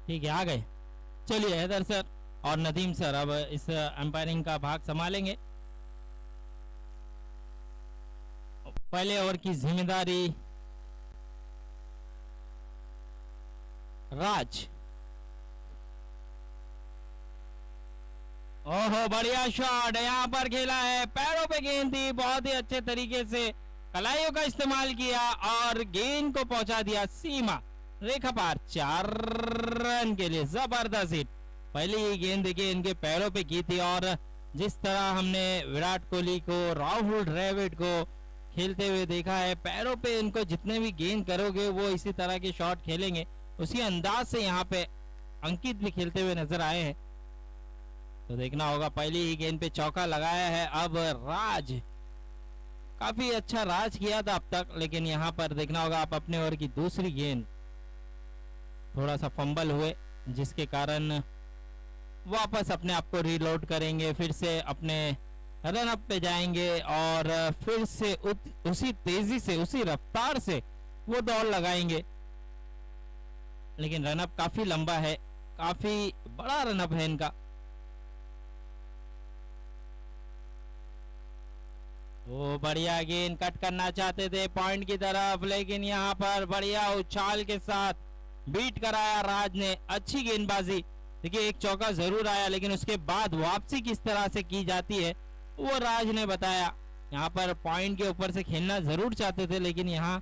ठीक है, आ गए। चलिए हैदर सर और नदीम सर अब इस एम्पायरिंग का भाग संभालेंगे। पहले ओवर की जिम्मेदारी राज। ओहो बढ़िया शॉट यहाँ पर खेला है, पैरों पे गेंद थी, बहुत ही अच्छे तरीके से कलाइयों का इस्तेमाल किया और गेंद को पहुंचा दिया सीमा रेखा पार। 4 रन के लिए जबरदस्त हिट। पहली ही गेंद देखिए इनके पैरों पे की थी और जिस तरह हमने विराट कोहली को, राहुल द्रविड़ को खेलते हुए देखा है, पैरों पे इनको जितने भी गेंद करोगे वो इसी तरह के शॉट खेलेंगे, उसी अंदाज से यहाँ पे अंकित भी खेलते हुए नजर आए हैं। तो देखना होगा, पहली ही गेंद पे चौका लगाया है। अब राज, काफी अच्छा राज किया था अब तक, लेकिन यहाँ पर देखना होगा आप अपने ओवर की दूसरी गेंद थोड़ा सा फंबल हुए, जिसके कारण वापस अपने आप को रीलोड करेंगे, फिर से अपने रन अप पे जाएंगे और फिर से उसी तेजी से, उसी रफ्तार से वो दौड़ लगाएंगे। लेकिन रन अप काफी लंबा है, काफी बड़ा रन अप है इनका। वो बढ़िया गेंद कट करना चाहते थे पॉइंट की तरफ, लेकिन यहाँ पर बढ़िया उछाल के साथ बीट कराया राज ने। अच्छी गेंदबाजी। देखिए एक चौका जरूर आया, लेकिन उसके बाद वापसी किस तरह से की जाती है वो राज ने बताया। यहाँ पर पॉइंट के ऊपर से खेलना जरूर चाहते थे, लेकिन यहाँ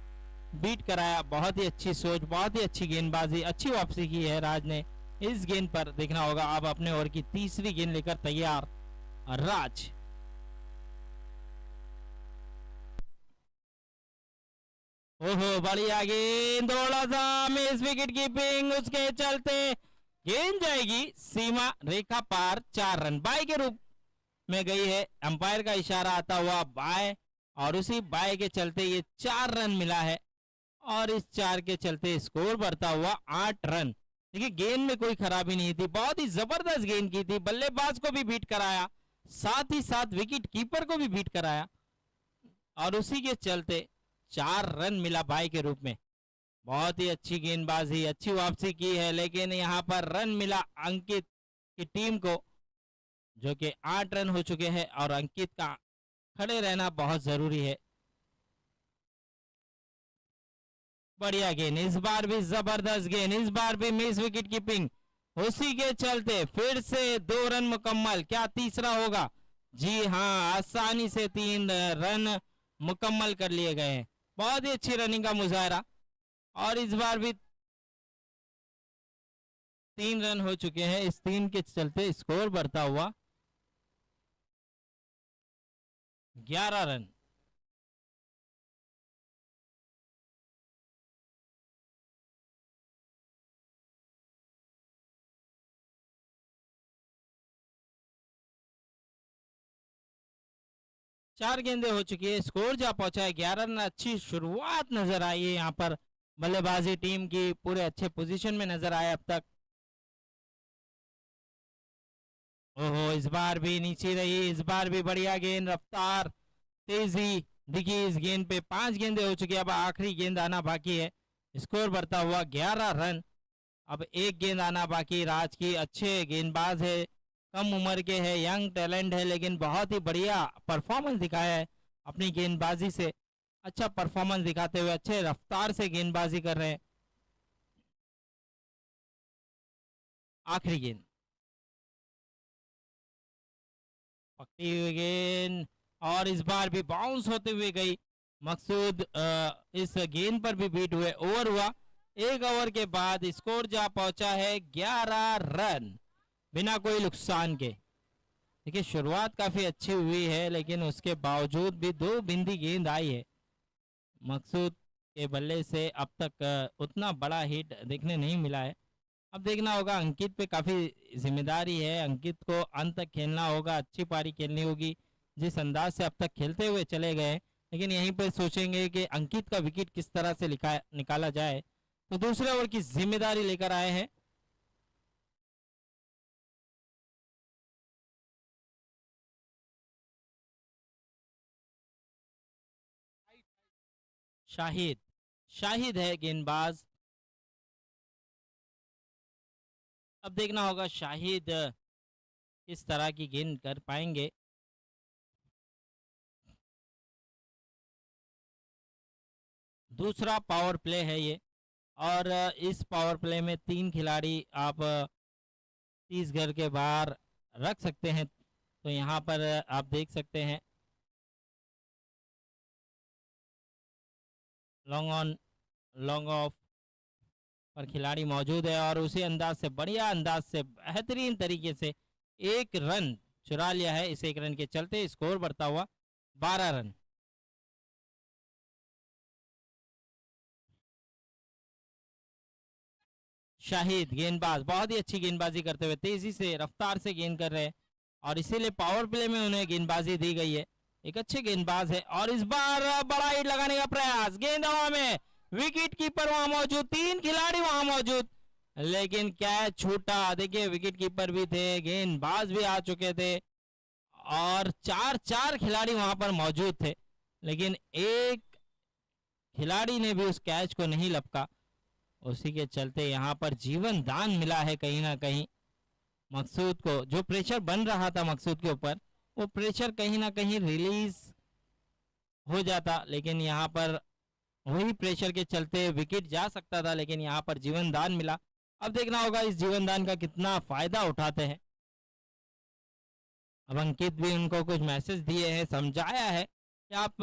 बीट कराया। बहुत ही अच्छी सोच, बहुत ही अच्छी गेंदबाजी, अच्छी वापसी की है राज ने इस गेंद पर। देखना होगा अब अपने ओवर की तीसरी गेंद लेकर तैयार राज। ओहो बढ़िया गेंद, थोड़ा सा मिस विकेट कीपिंग, उसके चलते गेंद जाएगी सीमा रेखा पार। 4 रन बाय के रूप में गई है, अंपायर का इशारा आता हुआ बाय, और उसी बाय के चलते ये 4 रन मिला है और इस 4 के चलते स्कोर बढ़ता हुआ 8 रन। देखिए गेंद में कोई खराबी नहीं थी, बहुत ही जबरदस्त गेंद की थी, बल्लेबाज को भी बीट कराया, साथ ही साथ विकेट कीपर को भी बीट कराया और उसी के चलते 4 रन मिला बाई के रूप में। बहुत ही अच्छी गेंदबाजी, अच्छी वापसी की है, लेकिन यहाँ पर रन मिला अंकित की टीम को, जो कि 8 रन हो चुके हैं और अंकित का खड़े रहना बहुत जरूरी है। बढ़िया गेंद, इस बार भी जबरदस्त गेंद, इस बार भी मिस विकेट कीपिंग, उसी के चलते फिर से 2 रन मुकम्मल। क्या तीसरा होगा? जी हाँ, आसानी से 3 रन मुकम्मल कर लिए गए हैं। बहुत ही अच्छी रनिंग का मुजाहरा और इस बार भी 3 रन हो चुके हैं। इस 3 के चलते स्कोर बढ़ता हुआ 11 रन। चार गेंदें हो चुकी है, स्कोर जा पहुंचा है 11 रन। अच्छी शुरुआत नजर आई है यहाँ पर बल्लेबाजी टीम की, पूरे अच्छे पोजीशन में नजर आए अब तक। ओहो इस बार भी नीचे रही, इस बार भी बढ़िया गेंद, रफ्तार, तेजी दिखी इस गेंद पे। 5 गेंदें हो चुकी है, अब आखिरी गेंद आना बाकी है। स्कोर बढ़ता हुआ 11 रन। अब एक गेंद आना बाकी राज की। अच्छे गेंदबाज है, कम उम्र के है, यंग टैलेंट है, लेकिन बहुत ही बढ़िया परफॉर्मेंस दिखाया है अपनी गेंदबाजी से। अच्छा परफॉर्मेंस दिखाते हुए अच्छे रफ्तार से गेंदबाजी कर रहे हैं। आखिरी गेंद, पकड़ी हुई गेंद और इस बार भी बाउंस होते हुए गई। मकसूद इस गेंद पर भी बीट हुए। ओवर हुआ, 1 ओवर के बाद स्कोर जा पहुंचा है 11 रन बिना कोई नुकसान के। देखिए शुरुआत काफी अच्छी हुई है, लेकिन उसके बावजूद भी 2 बिंदी गेंद आई है। मकसूद के बल्ले से अब तक उतना बड़ा हिट देखने नहीं मिला है। अब देखना होगा, अंकित पे काफी जिम्मेदारी है, अंकित को अंत तक खेलना होगा, अच्छी पारी खेलनी होगी। जिस अंदाज से अब तक खेलते हुए चले गए, लेकिन यहीं पे सोचेंगे कि अंकित का विकेट किस तरह से निकाला जाए, तो दूसरे ओवर की जिम्मेदारी लेकर आए हैं शाहिद। शाहिद है गेंदबाज। अब देखना होगा शाहिद किस तरह की गेंद कर पाएंगे। दूसरा पावर प्ले है ये, और इस पावर प्ले में 3 खिलाड़ी आप 30 घर के बाहर रख सकते हैं। तो यहाँ पर आप देख सकते हैं लॉन्ग ऑन लॉन्ग ऑफ पर खिलाड़ी मौजूद है, और उसी अंदाज से, बढ़िया अंदाज से, बेहतरीन तरीके से 1 रन चुरा लिया है। इस 1 रन के चलते स्कोर बढ़ता हुआ 12 रन। शाहिद गेंदबाज बहुत ही अच्छी गेंदबाजी करते हुए तेजी से, रफ्तार से गेंद कर रहे हैं, और इसीलिए पावर प्ले में उन्हें गेंदबाजी दी गई है। एक अच्छे गेंदबाज है, और इस बार बड़ा हिट लगाने का प्रयास, गेंद हवा में, विकेट कीपर वहां मौजूद, 3 खिलाड़ी वहां मौजूद, लेकिन कैच छूटा। देखिए विकेट कीपर भी थे, गेंदबाज भी आ चुके थे, और 4 खिलाड़ी वहां पर मौजूद थे, लेकिन एक खिलाड़ी ने भी उस कैच को नहीं लपका। उसी के चलते यहाँ पर जीवन दान मिला है कहीं ना कहीं मकसूद को। जो प्रेशर बन रहा था मकसूद के ऊपर, वो प्रेशर कहीं ना कहीं रिलीज हो जाता, लेकिन यहाँ पर वही प्रेशर के चलते विकेट जा सकता था, लेकिन यहाँ पर जीवन दान मिला। अब देखना होगा इस जीवन दान का कितना फायदा उठाते हैं। अब अंकित भी उनको कुछ मैसेज दिए हैं, समझाया है कि आप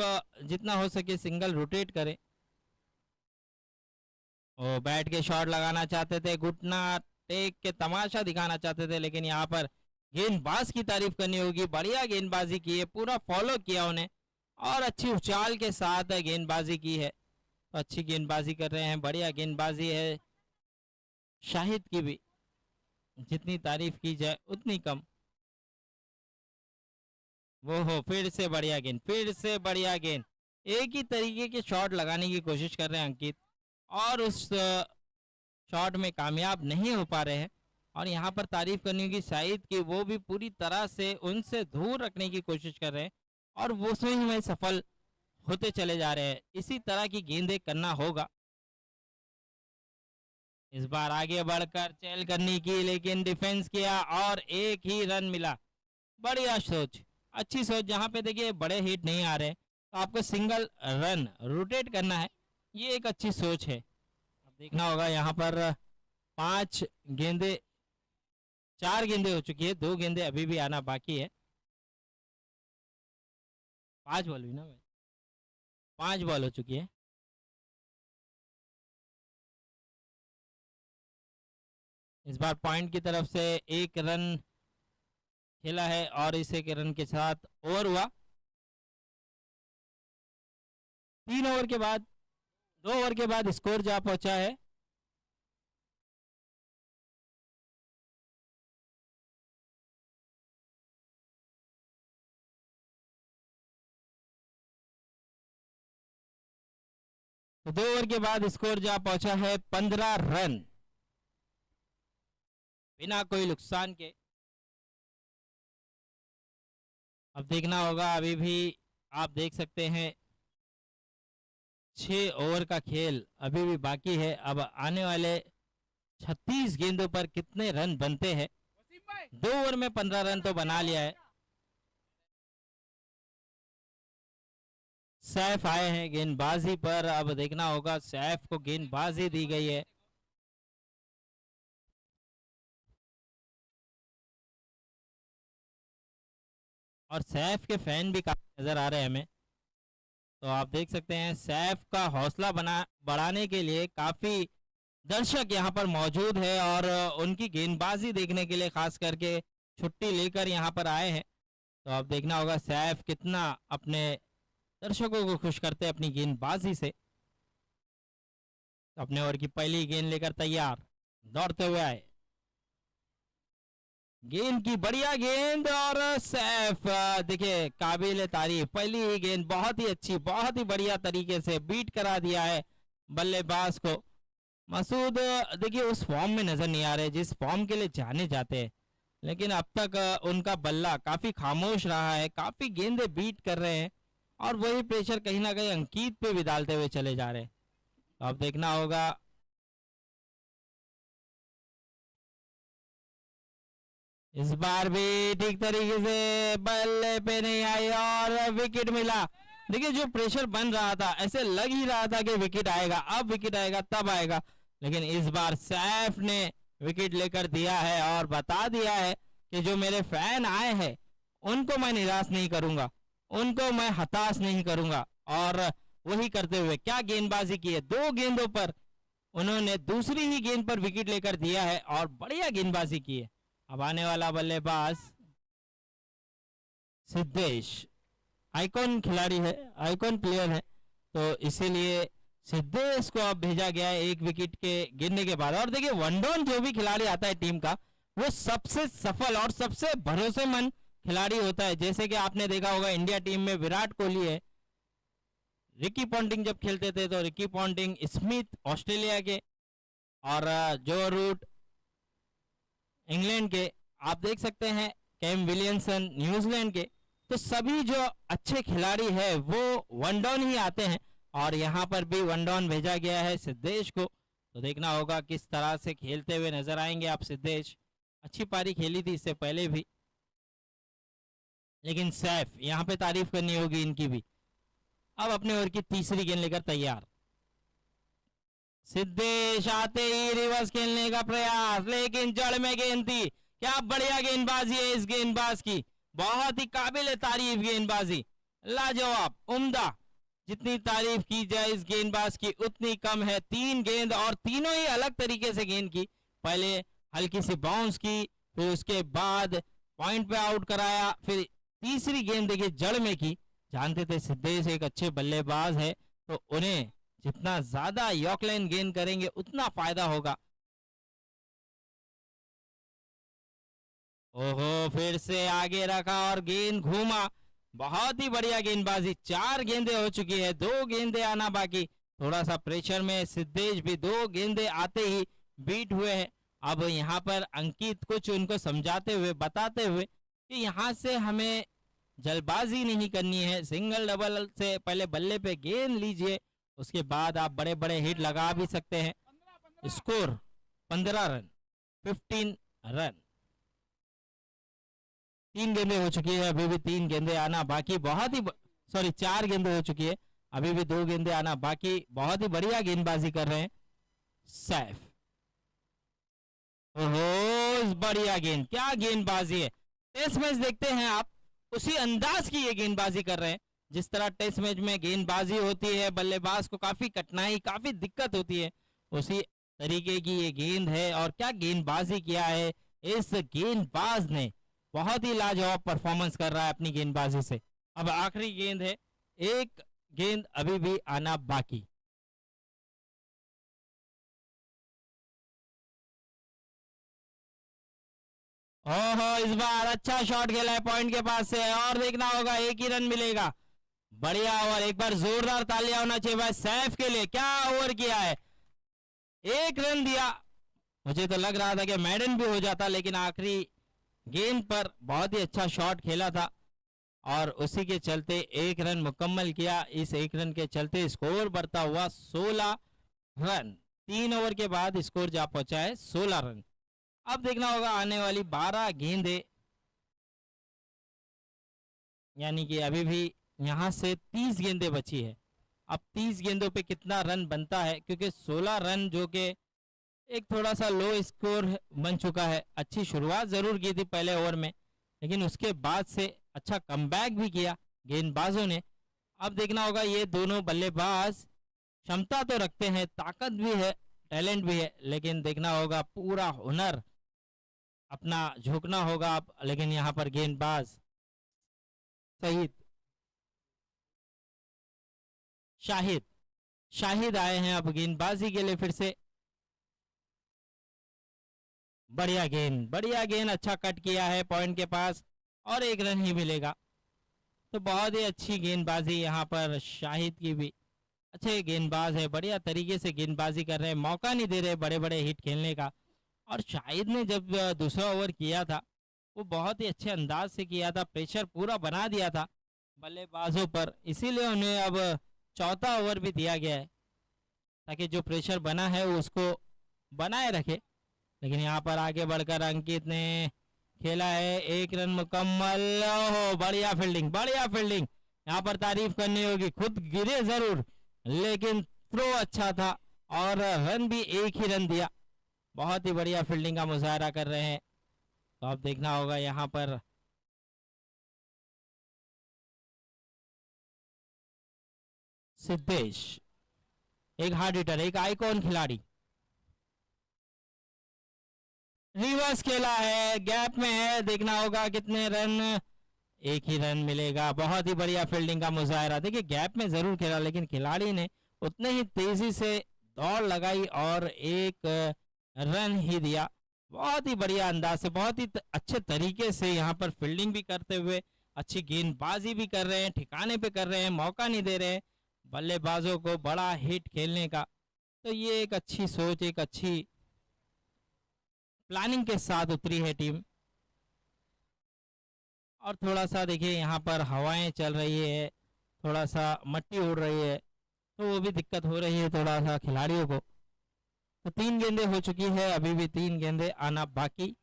जितना हो सके सिंगल रोटेट करें। वो बैट के शॉट लगाना चाहते थे, घुटना टेक के तमाशा दिखाना चाहते थे, लेकिन यहाँ पर गेंदबाज की तारीफ करनी होगी। बढ़िया गेंदबाजी की है, पूरा फॉलो किया उन्हें, और अच्छी उछाल के साथ गेंदबाजी की है। तो अच्छी गेंदबाजी कर रहे हैं, बढ़िया गेंदबाजी है शाहिद की भी, जितनी तारीफ की जाए उतनी कम। वो हो, फिर से बढ़िया गेंद, फिर से बढ़िया गेंद, एक ही तरीके के शॉट लगाने की कोशिश कर रहे हैं अंकित, और उस शॉट में कामयाब नहीं हो पा रहे हैं। और यहाँ पर तारीफ करनी होगी शाहिद की, वो भी पूरी तरह से उनसे दूर रखने की कोशिश कर रहे हैं, और वो उसमें में सफल होते चले जा रहे हैं। इसी तरह की गेंदें करना होगा। इस बार आगे बढ़कर चेल करने की, लेकिन डिफेंस किया और 1 ही रन मिला। बढ़िया सोच, अच्छी सोच। जहाँ पे देखिए बड़े हिट नहीं आ रहे तो आपको सिंगल रन रोटेट करना है, ये एक अच्छी सोच है। अब देखना होगा यहाँ पर 5 गेंदे, 4 गेंदे हो चुकी है, 2 गेंदे अभी भी आना बाकी है। 5 बॉल हुई ना भाई, 5 बॉल हो चुकी है। इस बार पॉइंट की तरफ से 1 रन खेला है, और इस 1 रन के साथ ओवर हुआ। 3 ओवर के बाद, 2 ओवर के बाद स्कोर जा पहुंचा है। तो 2 ओवर के बाद स्कोर जा पहुंचा है 15 रन, बिना कोई नुकसान के। अब देखना होगा, अभी भी आप देख सकते हैं 6 ओवर का खेल अभी भी बाकी है। अब आने वाले 36 गेंदों पर कितने रन बनते हैं। 2 ओवर में 15 रन तो बना लिया है। सैफ आए हैं गेंदबाजी पर, अब देखना होगा सैफ को गेंदबाजी दी गई है। और सैफ के फैन भी काफी नजर आ रहे हैं हमें। तो आप देख सकते हैं सैफ का हौसला बढ़ाने के लिए काफी दर्शक यहाँ पर मौजूद है, और उनकी गेंदबाजी देखने के लिए खास करके छुट्टी लेकर यहाँ पर आए हैं। तो अब देखना होगा सैफ कितना अपने दर्शकों को खुश करते हैं अपनी गेंदबाजी से। तो अपने ओवर की पहली गेंद लेकर तैयार, दौड़ते हुए आए, गेंद की बढ़िया गेंद, और सैफ देखिए काबिल तारीफ, पहली ही गेंद बहुत ही अच्छी, बहुत ही बढ़िया तरीके से बीट करा दिया है बल्लेबाज को। मसूद देखिए उस फॉर्म में नजर नहीं आ रहे जिस फॉर्म के लिए जाने जाते हैं, लेकिन अब तक उनका बल्ला काफी खामोश रहा है, काफी गेंदें बीट कर रहे हैं, और वही प्रेशर कहीं ना कहीं अंकित पे भी डालते हुए चले जा रहे हैं। तो अब देखना होगा इस बार भी ठीक तरीके से बल्ले पे नहीं आई और विकेट मिला। देखिए जो प्रेशर बन रहा था, ऐसे लग ही रहा था कि विकेट आएगा, अब विकेट आएगा तब आएगा, लेकिन इस बार सैफ ने विकेट लेकर दिया है और बता दिया है कि जो मेरे फैन आए हैं उनको मैं निराश नहीं करूंगा, उनको मैं हताश नहीं करूंगा। और वही करते हुए क्या गेंदबाजी की है, 2 गेंदों पर उन्होंने दूसरी ही गेंद पर विकेट लेकर दिया है और बढ़िया गेंदबाजी की है। अब आने वाला बल्लेबाज सिद्धेश, आइकॉन खिलाड़ी है, आइकॉन प्लेयर है, तो इसीलिए सिद्धेश को अब भेजा गया है 1 विकेट के गिरने के बाद। और देखिए वन डाउन जो भी खिलाड़ी आता है टीम का, वो सबसे सफल और सबसे भरोसेमंद खिलाड़ी होता है। जैसे कि आपने देखा होगा इंडिया टीम में विराट कोहली है, रिकी पॉन्टिंग जब खेलते थे तो रिकी पॉन्टिंग, स्मिथ ऑस्ट्रेलिया के और जो रूट इंग्लैंड के, आप देख सकते हैं कैम विलियमसन न्यूजीलैंड के। तो सभी जो अच्छे खिलाड़ी है वो वन डाउन ही आते हैं और यहाँ पर भी वन डाउन भेजा गया है सिद्धेश को। तो देखना होगा किस तरह से खेलते हुए नजर आएंगे आप सिद्धेश। अच्छी पारी खेली थी इससे पहले भी, लेकिन सैफ यहाँ पे तारीफ करनी होगी इनकी भी। अब अपने ओवर की तीसरी गेंद लेकर तैयार, सिद्धेश आते ही रिवर्स खेलने का प्रयास, लेकिन जड़ में गेंद थी। क्या बढ़िया गेंदबाजी है इस गेंदबाज की, बहुत ही काबिल तारीफ गेंदबाजी, लाजवाब, उम्दा। जितनी तारीफ की जाए इस गेंदबाज की उतनी कम है। 3 गेंद और तीनों ही अलग तरीके से गेंद की, पहले हल्की सी बाउंस की, फिर उसके बाद पॉइंट पे आउट कराया, फिर तीसरी गेंद देखिए जड़ में की। जानते थे सिद्धेश एक अच्छे बल्लेबाज है, तो उन्हें जितना ज्यादा यॉर्कलाइन गेंद करेंगे उतना फायदा होगा। ओहो, फिर से आगे रखा और गेंद घूमा, बहुत ही बढ़िया गेंदबाजी। 4 गेंदें हो चुकी है, 2 गेंदें आना बाकी। थोड़ा सा प्रेशर में सिद्धेश भी 2 गेंदें आते ही बीट हुए हैं। अब यहाँ पर अंकित कुछ उनको समझाते हुए बताते हुए कि यहाँ से हमें जल्दबाजी नहीं करनी है, सिंगल डबल से पहले बल्ले पे गेंद लीजिए, उसके बाद आप बड़े बड़े हिट लगा भी सकते हैं। Score 15 run, 15 run. 3 गेंदें हो चुकी है, अभी भी 3 गेंदें आना बाकी। बहुत ही सॉरी 4 गेंदें हो चुकी है, अभी भी 2 गेंदें आना बाकी। बहुत ही बढ़िया गेंदबाजी कर रहे हैं सैफ। ओहो, बढ़िया गेंद, क्या गेंदबाजी है। टेस्ट मैच देखते हैं आप, उसी अंदाज की ये गेंदबाजी कर रहे हैं जिस तरह टेस्ट मैच में गेंदबाजी होती है, बल्लेबाज को काफी कठिनाई, काफी दिक्कत होती है, उसी तरीके की ये गेंद है। और क्या गेंदबाजी किया है इस गेंदबाज ने, बहुत ही लाजवाब परफॉर्मेंस कर रहा है अपनी गेंदबाजी से। अब आखिरी गेंद है, 1 गेंद अभी भी आना बाकी। ओहो, इस बार अच्छा शॉट खेला है पॉइंट के पास से और देखना होगा 1 ही रन मिलेगा। बढ़िया ओवर, एक बार जोरदार तालियां होना चाहिए भाई सैफ के लिए, क्या ओवर किया है। 1 रन दिया, मुझे तो लग रहा था कि मैडन भी हो जाता, लेकिन आखिरी गेंद पर बहुत ही अच्छा शॉट खेला था और उसी के चलते 1 रन मुकम्मल किया। इस 1 रन के चलते स्कोर बढ़ता हुआ 16 रन, 3 ओवर के बाद स्कोर जा पहुंचा है 16 रन। अब देखना होगा आने वाली 12 गेंदें, यानी कि अभी भी यहाँ से 30 गेंदें बची है। अब 30 गेंदों पे कितना रन बनता है, क्योंकि 16 रन जो कि एक थोड़ा सा लो स्कोर बन चुका है। अच्छी शुरुआत जरूर की थी पहले ओवर में, लेकिन उसके बाद से अच्छा कमबैक भी किया गेंदबाजों ने। अब देखना होगा ये दोनों बल्लेबाज क्षमता तो रखते हैं, ताकत भी है, टैलेंट भी है, लेकिन देखना होगा पूरा हुनर अपना झोंकना होगा आप। लेकिन यहाँ पर गेंदबाज सहित शाहिद आए हैं अब गेंदबाजी के लिए फिर से। बढ़िया गेंद, अच्छा कट किया है पॉइंट के पास और 1 रन ही मिलेगा। तो बहुत ही अच्छी गेंदबाजी यहाँ पर शाहिद की भी, अच्छे गेंदबाज है, बढ़िया तरीके से गेंदबाजी कर रहे हैं, मौका नहीं दे रहे बड़े बड़े हिट खेलने का। और शाहिद ने जब दूसरा ओवर किया था वो बहुत ही अच्छे अंदाज से किया था, प्रेशर पूरा बना दिया था बल्लेबाजों पर, इसीलिए उन्हें अब चौथा ओवर भी दिया गया है ताकि जो प्रेशर बना है उसको बनाए रखे। लेकिन यहाँ पर आगे बढ़कर अंकित ने खेला है, 1 रन मुकम्मल। ओहो बढ़िया फील्डिंग, बढ़िया फील्डिंग, यहाँ पर तारीफ करनी होगी। खुद गिरे जरूर लेकिन थ्रो अच्छा था और रन भी 1 ही रन दिया। बहुत ही बढ़िया फील्डिंग का मुजाहरा कर रहे हैं। तो अब देखना होगा यहाँ पर सिद्धेश, एक हार्ड हिटर, एक आइकॉन खिलाड़ी। रिवर्स खेला है, गैप में है, देखना होगा कितने रन, 1 ही रन मिलेगा। बहुत ही बढ़िया फील्डिंग का मुजाहरा। देखिए गैप में जरूर खेला लेकिन खिलाड़ी ने उतने ही तेजी से दौड़ लगाई और 1 रन ही दिया। बहुत ही बढ़िया अंदाज से, बहुत ही अच्छे तरीके से यहाँ पर फील्डिंग भी करते हुए अच्छी गेंदबाजी भी कर रहे हैं, ठिकाने पे कर रहे हैं, मौका नहीं दे रहे हैं बल्लेबाजों को बड़ा हिट खेलने का। तो ये एक अच्छी सोच, एक अच्छी प्लानिंग के साथ उतरी है टीम। और थोड़ा सा देखिए यहाँ पर हवाएं चल रही है, थोड़ा सा मट्टी उड़ रही है, तो वो भी दिक्कत हो रही है थोड़ा सा खिलाड़ियों को। तो 3 गेंदें हो चुकी है, अभी भी 3 गेंदें आना बाकी।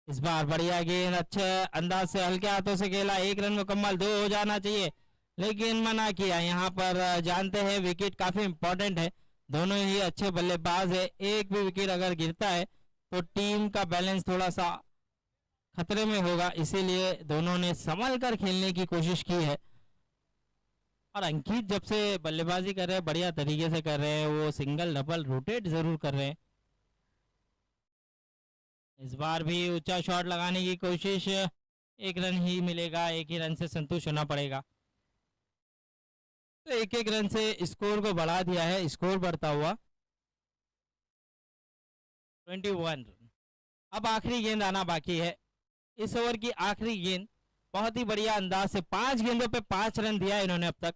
इस बार बढ़िया गेंद, अच्छे अंदाज से हल्के हाथों से खेला, 1 रन मुकम्मल, 2 हो जाना चाहिए लेकिन मना किया। यहाँ पर जानते हैं विकेट काफी इंपॉर्टेंट है, दोनों ही अच्छे बल्लेबाज है, एक भी विकेट अगर गिरता है तो टीम का बैलेंस थोड़ा सा खतरे में होगा, इसीलिए दोनों ने संभल कर खेलने की कोशिश की है। और अंकित जब से बल्लेबाजी कर रहे हैं बढ़िया तरीके से कर रहे हैं, वो सिंगल डबल रोटेट जरूर कर रहे हैं। इस बार भी ऊंचा शॉट लगाने की कोशिश, 1 रन ही मिलेगा, 1 ही रन से संतुष्ट होना पड़ेगा। तो 1-1 रन से स्कोर को बढ़ा दिया है, स्कोर बढ़ता हुआ 21 रन। अब आखिरी गेंद आना बाकी है, इस ओवर की आखिरी गेंद। बहुत ही बढ़िया अंदाज से 5 गेंदों पे 5 रन दिया है इन्होंने अब तक।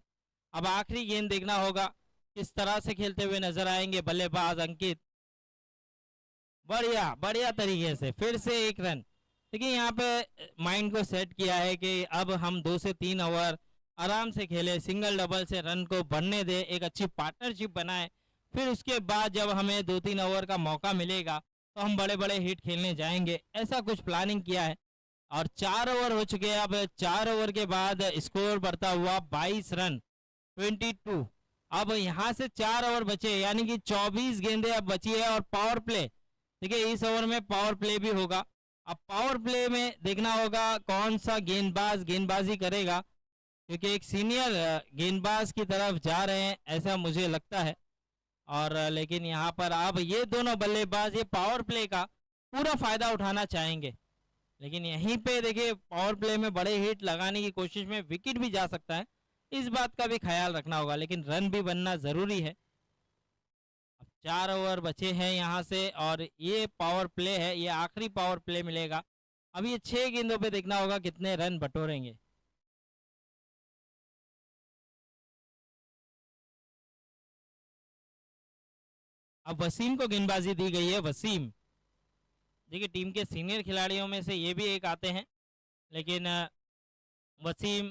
अब आखिरी गेंद देखना होगा किस तरह से खेलते हुए नजर आएंगे बल्लेबाज अंकित। बढ़िया बढ़िया तरीके से फिर से 1 रन। देखिए यहाँ पे माइंड को सेट किया है कि अब हम 2 से 3 ओवर आराम से खेले, सिंगल डबल से रन को बनने दे, एक अच्छी पार्टनरशिप बनाए, फिर उसके बाद जब हमें 2-3 ओवर का मौका मिलेगा तो हम बड़े बड़े हिट खेलने जाएंगे, ऐसा कुछ प्लानिंग किया है। और 4 ओवर हो चुके हैं, अब 4 ओवर के बाद स्कोर बढ़ता हुआ 22 रन 22। अब यहाँ से 4 ओवर बचे यानी कि 24 गेंदें अब बची है और पावर प्ले। देखिए इस ओवर में पावर प्ले भी होगा। अब पावर प्ले में देखना होगा कौन सा गेंदबाज गेंदबाजी करेगा, क्योंकि एक सीनियर गेंदबाज की तरफ जा रहे हैं ऐसा मुझे लगता है। और लेकिन यहाँ पर अब ये दोनों बल्लेबाज ये पावर प्ले का पूरा फायदा उठाना चाहेंगे, लेकिन यहीं पे देखिए पावर प्ले में बड़े हिट लगाने की कोशिश में विकेट भी जा सकता है, इस बात का भी ख्याल रखना होगा, लेकिन रन भी बनना जरूरी है। अब 4 ओवर बचे हैं यहाँ से और ये पावर प्ले है, ये आखिरी पावर प्ले मिलेगा। अब ये 6 गेंदों पे देखना होगा कितने रन बटोरेंगे। अब वसीम को गेंदबाजी दी गई है। वसीम देखिए टीम के सीनियर खिलाड़ियों में से ये भी एक आते हैं, लेकिन वसीम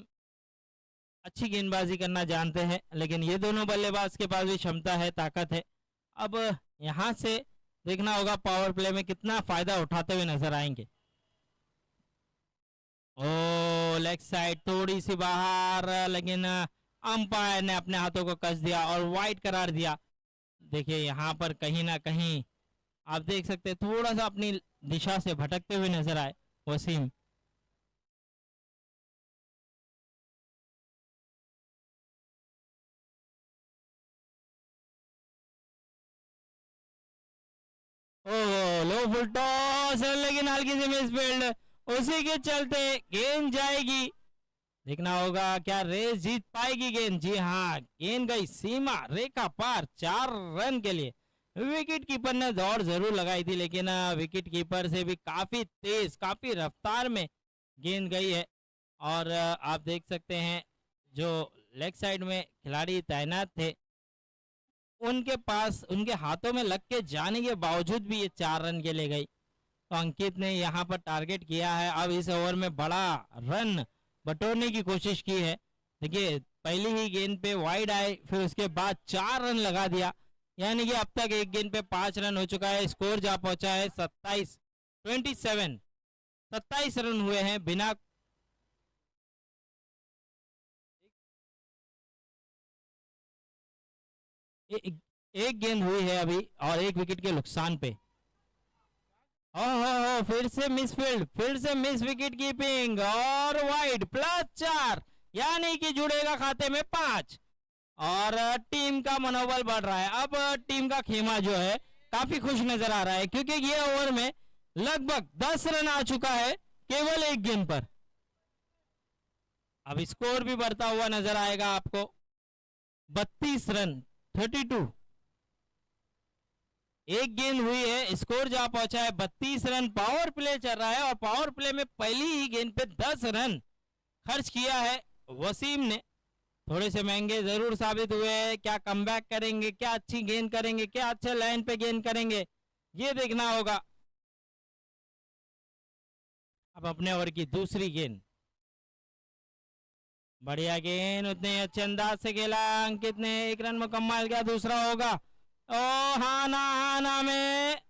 अच्छी गेंदबाजी करना जानते हैं, लेकिन ये दोनों बल्लेबाज के पास भी क्षमता है, ताकत है। अब यहाँ से देखना होगा पावर प्ले में कितना फायदा उठाते हुए नजर आएंगे। ओ लेग साइड थोड़ी सी बाहर, लेकिन अंपायर ने अपने हाथों को कस दिया और वाइड करार दिया। देखिए यहाँ पर कहीं ना कहीं आप देख सकते हैं थोड़ा सा अपनी दिशा से भटकते हुए नजर आए वसीम। ओह लो फुल टॉस, लेकिन हल्की सी मिस फील्ड, उसी के चलते गेंद जाएगी। देखना होगा क्या रेस जीत पाएगी गेंद। जी हाँ, गेंद गई सीमा रेखा पार 4 रन के लिए। विकेट कीपर ने दौड़ जरूर लगाई थी, लेकिन विकेट कीपर से भी काफी तेज काफी रफ्तार में गेंद गई है। और आप देख सकते हैं जो लेग साइड में खिलाड़ी तैनात थे उनके पास उनके हाथों में लग के जाने के बावजूद भी ये 4 रन के लिए गई। तो अंकित ने यहाँ पर टारगेट किया है, अब इस ओवर में बड़ा रन बटोरने की कोशिश की है। देखिए पहली ही गेंद पे वाइड आए, फिर उसके बाद 4 रन लगा दिया, यानी कि अब तक एक गेंद पे 5 रन हो चुका है। स्कोर जा पहुंचा है 27 रन हुए हैं बिना एक गेंद हुई है अभी और एक विकेट के नुकसान पे। ओहो, फिर से मिस विकेट कीपिंग और वाइड +4, यानी कि जुड़ेगा खाते में 5 और टीम का मनोबल बढ़ रहा है। अब टीम का खेमा जो है काफी खुश नजर आ रहा है क्योंकि ये ओवर में लगभग 10 रन आ चुका है केवल एक गेंद पर। अब स्कोर भी बढ़ता हुआ नजर आएगा आपको। 32 रन 32, एक गेंद हुई है, स्कोर जा पहुंचा है 32 रन। पावर प्ले चल रहा है और पावर प्ले में पहली ही गेंद पे 10 रन खर्च किया है वसीम ने। थोड़े से महंगे जरूर साबित हुए। क्या कमबैक करेंगे, क्या अच्छी गेंद करेंगे, क्या अच्छे लाइन पे गेंद करेंगे, ये देखना होगा। अब अपने ओवर की दूसरी गेंद, बढ़िया गेंद, उतने अच्छे अंदाज से खेला अंकित ने। 1 रन मुकम्मल, क्या दूसरा होगा? ओ हाना में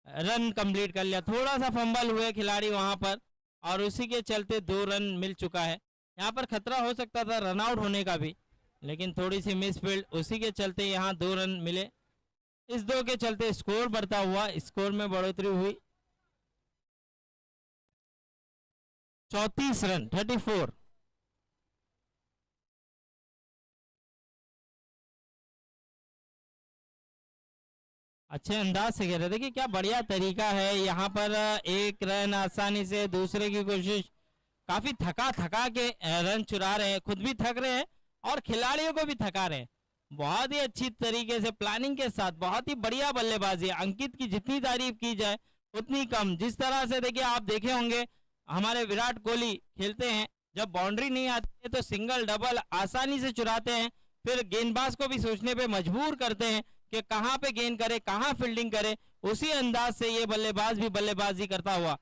रन कंप्लीट कर लिया। थोड़ा सा फंबल हुए खिलाड़ी वहां पर और उसी के चलते 2 रन मिल चुका है। यहाँ पर खतरा हो सकता था रन आउट होने का भी, लेकिन थोड़ी सी मिसफील्ड, उसी के चलते यहाँ 2 रन मिले। इस 2 के चलते स्कोर बढ़ता हुआ, स्कोर में बढ़ोतरी हुई 34 रन 34। अच्छे अंदाज से खेल रहे, देखिए क्या बढ़िया तरीका है। यहाँ पर 1 रन आसानी से, दूसरे की कोशिश, काफी थका के रन चुरा रहे हैं, खुद भी थक रहे हैं और खिलाड़ियों को भी थका रहे हैं। बहुत ही अच्छी तरीके से प्लानिंग के साथ बहुत ही बढ़िया बल्लेबाजी। अंकित की जितनी तारीफ की जाए उतनी कम। जिस तरह से देखिए, आप देखे होंगे हमारे विराट कोहली खेलते हैं, जब बाउंड्री नहीं आती है तो सिंगल डबल आसानी से चुराते हैं, फिर गेंदबाज को भी सोचने पे मजबूर करते हैं कि कहां पे गेंद करे, कहां फील्डिंग करे। उसी अंदाज से ये बल्लेबाज भी बल्लेबाजी करता हुआ।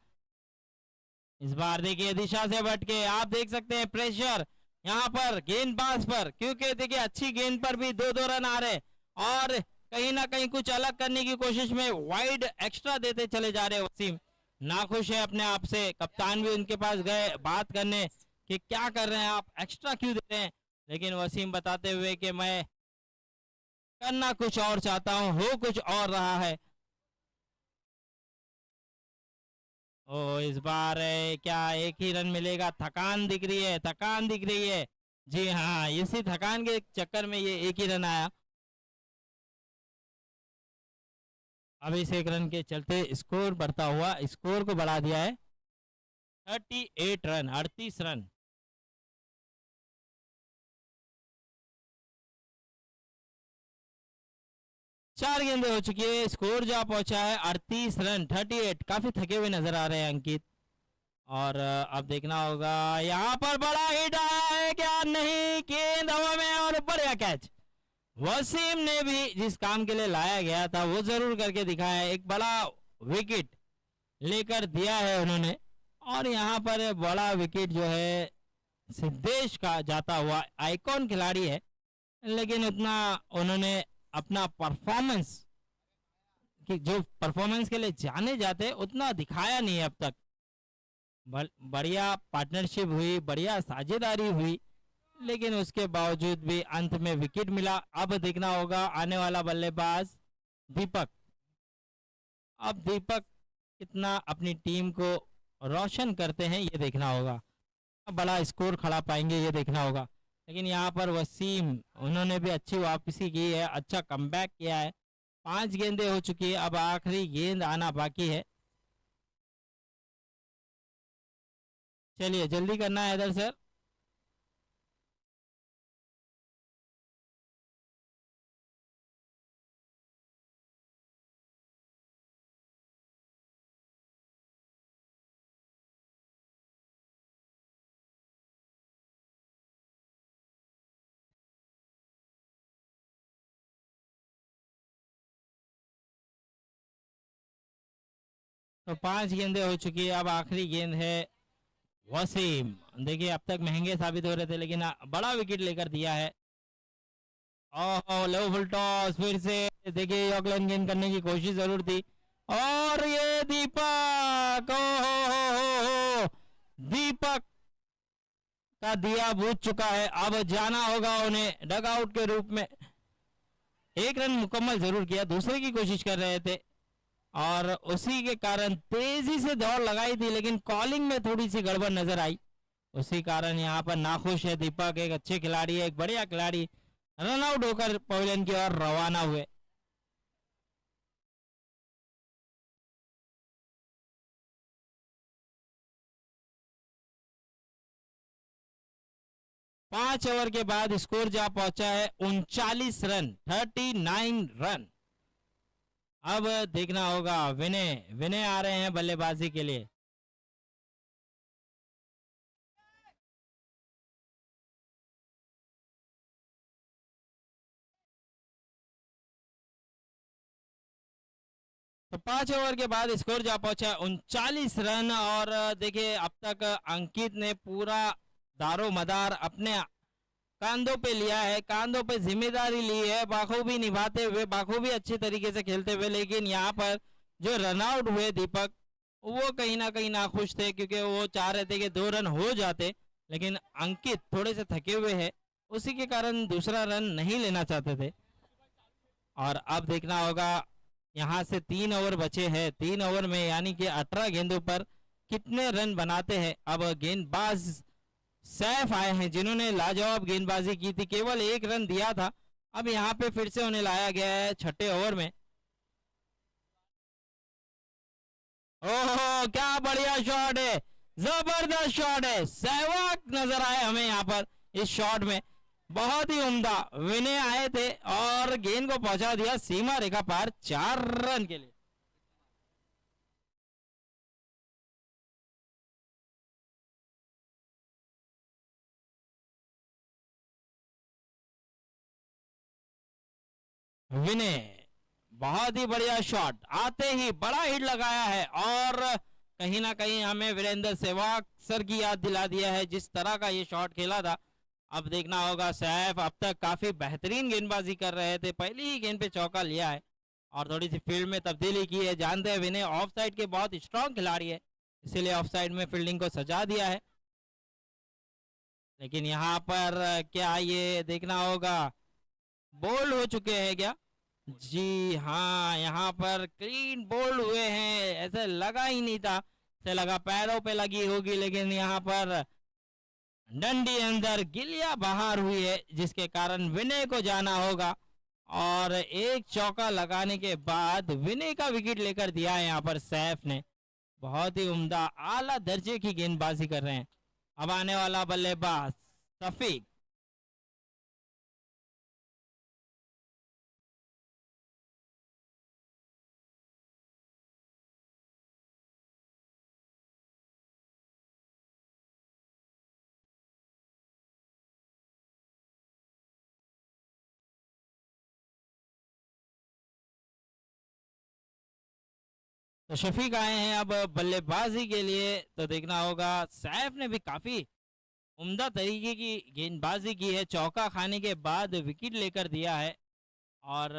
इस बार देखिए दिशा से भटके, आप देख सकते हैं प्रेशर यहाँ पर गेंदबाज पर, क्योंकि देखिए अच्छी गेंद पर भी 2-2 रन आ रहे और कहीं ना कहीं कुछ अलग करने की कोशिश में वाइड एक्स्ट्रा देते चले जा रहे। वसीम नाखुश है अपने आप से। कप्तान भी उनके पास गए बात करने कि क्या कर रहे हैं आप, एक्स्ट्रा क्यों दे रहे हैं, लेकिन वसीम बताते हुए कि मैं करना कुछ और चाहता हूं, हो कुछ और रहा है। ओ, इस बार क्या एक ही रन मिलेगा? थकान दिख रही है, थकान दिख रही है। जी हाँ, इसी थकान के चक्कर में ये एक ही रन आया। अब इस 1 रन के चलते स्कोर बढ़ता हुआ, स्कोर को बढ़ा दिया है 38 रन 38 रन। चार गेंदें हो चुकी है, स्कोर जा पहुंचा है 38 रन 38। काफी थके हुए नजर आ रहे हैं अंकित। और अब देखना होगा, यहाँ पर बड़ा हिट आया है क्या? नहीं, गेंद हवा में और बढ़िया कैच। वसीम ने भी जिस काम के लिए लाया गया था वो जरूर करके दिखाया है। एक बड़ा विकेट लेकर दिया है उन्होंने और यहाँ पर बड़ा विकेट जो है सिद्धेश का जाता हुआ, आइकॉन खिलाड़ी है, लेकिन उतना उन्होंने अपना परफॉर्मेंस कि जो परफॉर्मेंस के लिए जाने जाते उतना दिखाया नहीं है अब तक। बढ़िया पार्टनरशिप हुई, बढ़िया साझेदारी हुई, लेकिन उसके बावजूद भी अंत में विकेट मिला। अब देखना होगा आने वाला बल्लेबाज दीपक। अब दीपक कितना अपनी टीम को रोशन करते हैं ये देखना होगा, बड़ा स्कोर खड़ा पाएंगे ये देखना होगा। लेकिन यहाँ पर वसीम, उन्होंने भी अच्छी वापसी की है, अच्छा कमबैक किया है। 5 गेंदें हो चुकी है, अब आखिरी गेंद आना बाकी है। चलिए जल्दी करना है इधर सर। तो 5 गेंदें हो चुकी है, अब आखिरी गेंद है वसीम। देखिए अब तक महंगे साबित हो रहे थे, लेकिन बड़ा विकेट लेकर दिया है ओह लो फुल टॉस फिर से। देखिए यॉर्कलैंड गेंद करने की कोशिश जरूर थी और ये दीपक, हो दीपक का दिया बुझ चुका है। अब जाना होगा उन्हें डग आउट के रूप में। एक रन मुकम्मल जरूर किया, दूसरे की कोशिश कर रहे थे और उसी के कारण तेजी से दौड़ लगाई थी, लेकिन कॉलिंग में थोड़ी सी गड़बड़ नजर आई। उसी कारण यहाँ पर नाखुश है दीपक। एक अच्छे खिलाड़ी है, एक बढ़िया खिलाड़ी, रन आउट होकर पवेलियन की ओर रवाना हुए। पांच ओवर के बाद स्कोर जा पहुंचा है 39 रन, 39 रन। अब देखना होगा विनय, विनय आ रहे हैं बल्लेबाजी के लिए। तो 5 ओवर के बाद स्कोर जा पहुंचा है 39 रन। और देखिए अब तक अंकित ने पूरा दारो मदार अपने कांधों पे लिया है, कांधों पे जिम्मेदारी ली है, बाखूबी निभाते हुए, बाखूबी अच्छे तरीके से खेलते हुए। लेकिन यहाँ पर जो रन आउट हुए दीपक, वो कहीं ना कहीं नाखुश थे, क्योंकि वो चाह रहे थे कि 2 रन हो जाते, लेकिन अंकित थोड़े से थके हुए हैं, उसी के कारण दूसरा रन नहीं लेना चाहते थे। और अब देखना होगा यहाँ से 3 ओवर बचे हैं, 3 ओवर में यानी कि 18 गेंदों पर कितने रन बनाते हैं। अब गेंदबाज सैफ आए हैं जिन्होंने लाजवाब गेंदबाजी की थी, केवल 1 रन दिया था। अब यहाँ पे फिर से उन्हें लाया गया है 6ठे ओवर में। ओहो क्या बढ़िया शॉट है, जबरदस्त शॉट है, सहवाग नजर आए हमें यहाँ पर इस शॉट में। बहुत ही उम्दा विनय आए थे और गेंद को पहुंचा दिया सीमा रेखा पार 4 रन के लिए। विनय बहुत ही बढ़िया शॉट, आते ही बड़ा हिट लगाया है और कहीं ना कहीं हमें वीरेंद्र सहवाग सर की याद दिला दिया है जिस तरह का ये शॉट खेला था। अब देखना होगा, सैफ अब तक काफी बेहतरीन गेंदबाजी कर रहे थे, पहली ही गेंद पे चौका लिया है और थोड़ी सी फील्ड में तब्दीली की है। जानते हैं विनय ऑफ साइड के बहुत स्ट्रांग खिलाड़ी है, इसीलिए ऑफ साइड में फील्डिंग को सजा दिया है। लेकिन यहाँ पर क्या ये देखना होगा, बोल्ड हो चुके हैं क्या? जी हाँ, यहाँ पर क्लीन बोल्ड हुए हैं, ऐसे लगा ही नहीं था, से लगा पैरों पे लगी होगी, लेकिन यहाँ पर डंडी अंदर गिलिया बाहर हुई है, जिसके कारण विनय को जाना होगा। और एक चौका लगाने के बाद विनय का विकेट लेकर दिया है यहाँ पर सैफ ने। बहुत ही उम्दा आला दर्जे की गेंदबाजी कर रहे हैं। अब आने वाला बल्लेबाज शफीक। तो शफीक आए हैं अब बल्लेबाजी के लिए। तो देखना होगा, सैफ ने भी काफी उम्दा तरीके की गेंदबाजी की है, चौका खाने के बाद विकेट लेकर दिया है। और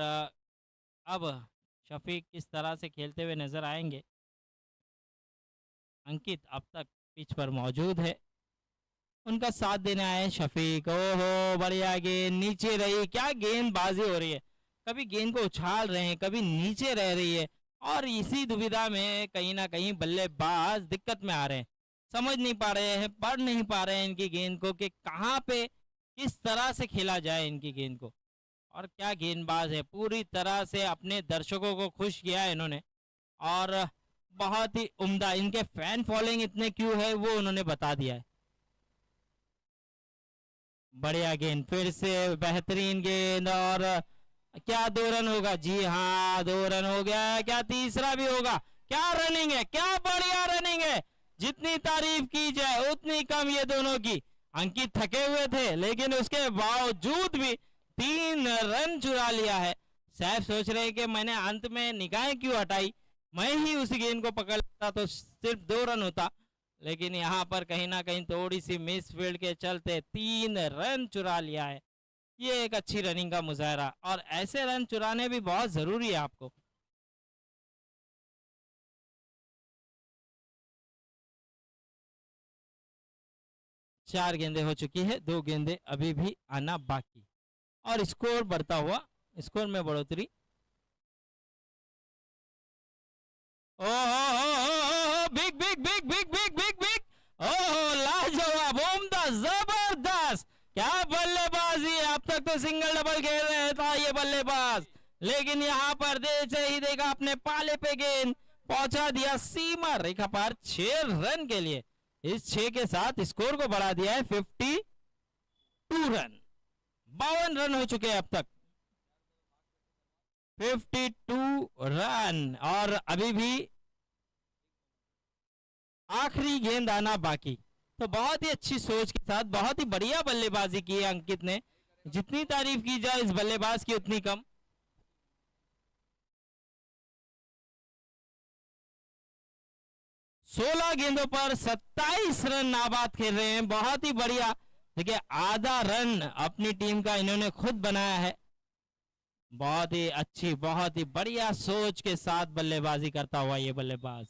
अब शफीक किस तरह से खेलते हुए नजर आएंगे। अंकित अब तक पिच पर मौजूद है, उनका साथ देने आए शफीक। ओहो बढ़िया गेंद, नीचे रही, क्या गेंदबाजी हो रही है, कभी गेंद को उछाल रहे हैं, कभी नीचे रह रही है। और इसी दुविधा में कहीं ना कहीं बल्लेबाज दिक्कत में आ रहे हैं, समझ नहीं पा रहे हैं, पढ़ नहीं पा रहे हैं इनकी गेंद को कि कहाँ पे किस तरह से खेला जाए इनकी गेंद को। और क्या गेंदबाज है, पूरी तरह से अपने दर्शकों को खुश किया है इन्होंने। और बहुत ही उम्दा, इनके फैन फॉलोइंग इतने क्यों है वो उन्होंने बता दिया है। बढ़िया गेंद, फिर से बेहतरीन गेंद। और क्या 2 रन होगा? जी हाँ 2 रन हो गया, क्या तीसरा भी होगा? क्या रनिंग है, क्या बढ़िया रनिंग है, जितनी तारीफ की जाए उतनी कम ये दोनों की। अंकित थके हुए थे लेकिन उसके बावजूद भी 3 रन चुरा लिया है। सैफ सोच रहे कि मैंने अंत में निगाहें क्यों हटाई, मैं ही उस गेंद को पकड़ लेता तो सिर्फ 2 रन होता। लेकिन यहाँ पर कहीं ना कहीं थोड़ी सी मिस फील्ड के चलते 3 रन चुरा लिया है। ये एक अच्छी रनिंग का मुजाहरा, और ऐसे रन चुराने भी बहुत जरूरी है आपको। चार गेंदे हो चुकी है, 2 गेंदे अभी भी आना बाकी, और स्कोर बढ़ता हुआ, स्कोर में बढ़ोतरी। ओहो, big big big big big big big, ओहो लाजवाब, उम्दा, जबरदस्त, क्या बल्लेबाजी। अब तक तो सिंगल डबल खेल रहे था ये बल्लेबाज, लेकिन यहाँ पर जैसे ही देखा अपने पाले पे गेंद पहुंचा दिया सीमा रेखा पार 6 रन के लिए। इस 6 के साथ स्कोर को बढ़ा दिया है 52 रन, 52 रन हो चुके हैं अब तक, 52 रन, और अभी भी आखिरी गेंद आना बाकी। तो बहुत ही अच्छी सोच के साथ बहुत ही बढ़िया बल्लेबाजी की है अंकित ने, जितनी तारीफ की जाए इस बल्लेबाज की उतनी कम। 16 गेंदों पर 27 रन नाबाद खेल रहे हैं, बहुत ही बढ़िया। देखिए आधा रन अपनी टीम का इन्होंने खुद बनाया है। बहुत ही अच्छी, बहुत ही बढ़िया सोच के साथ बल्लेबाजी करता हुआ ये बल्लेबाज।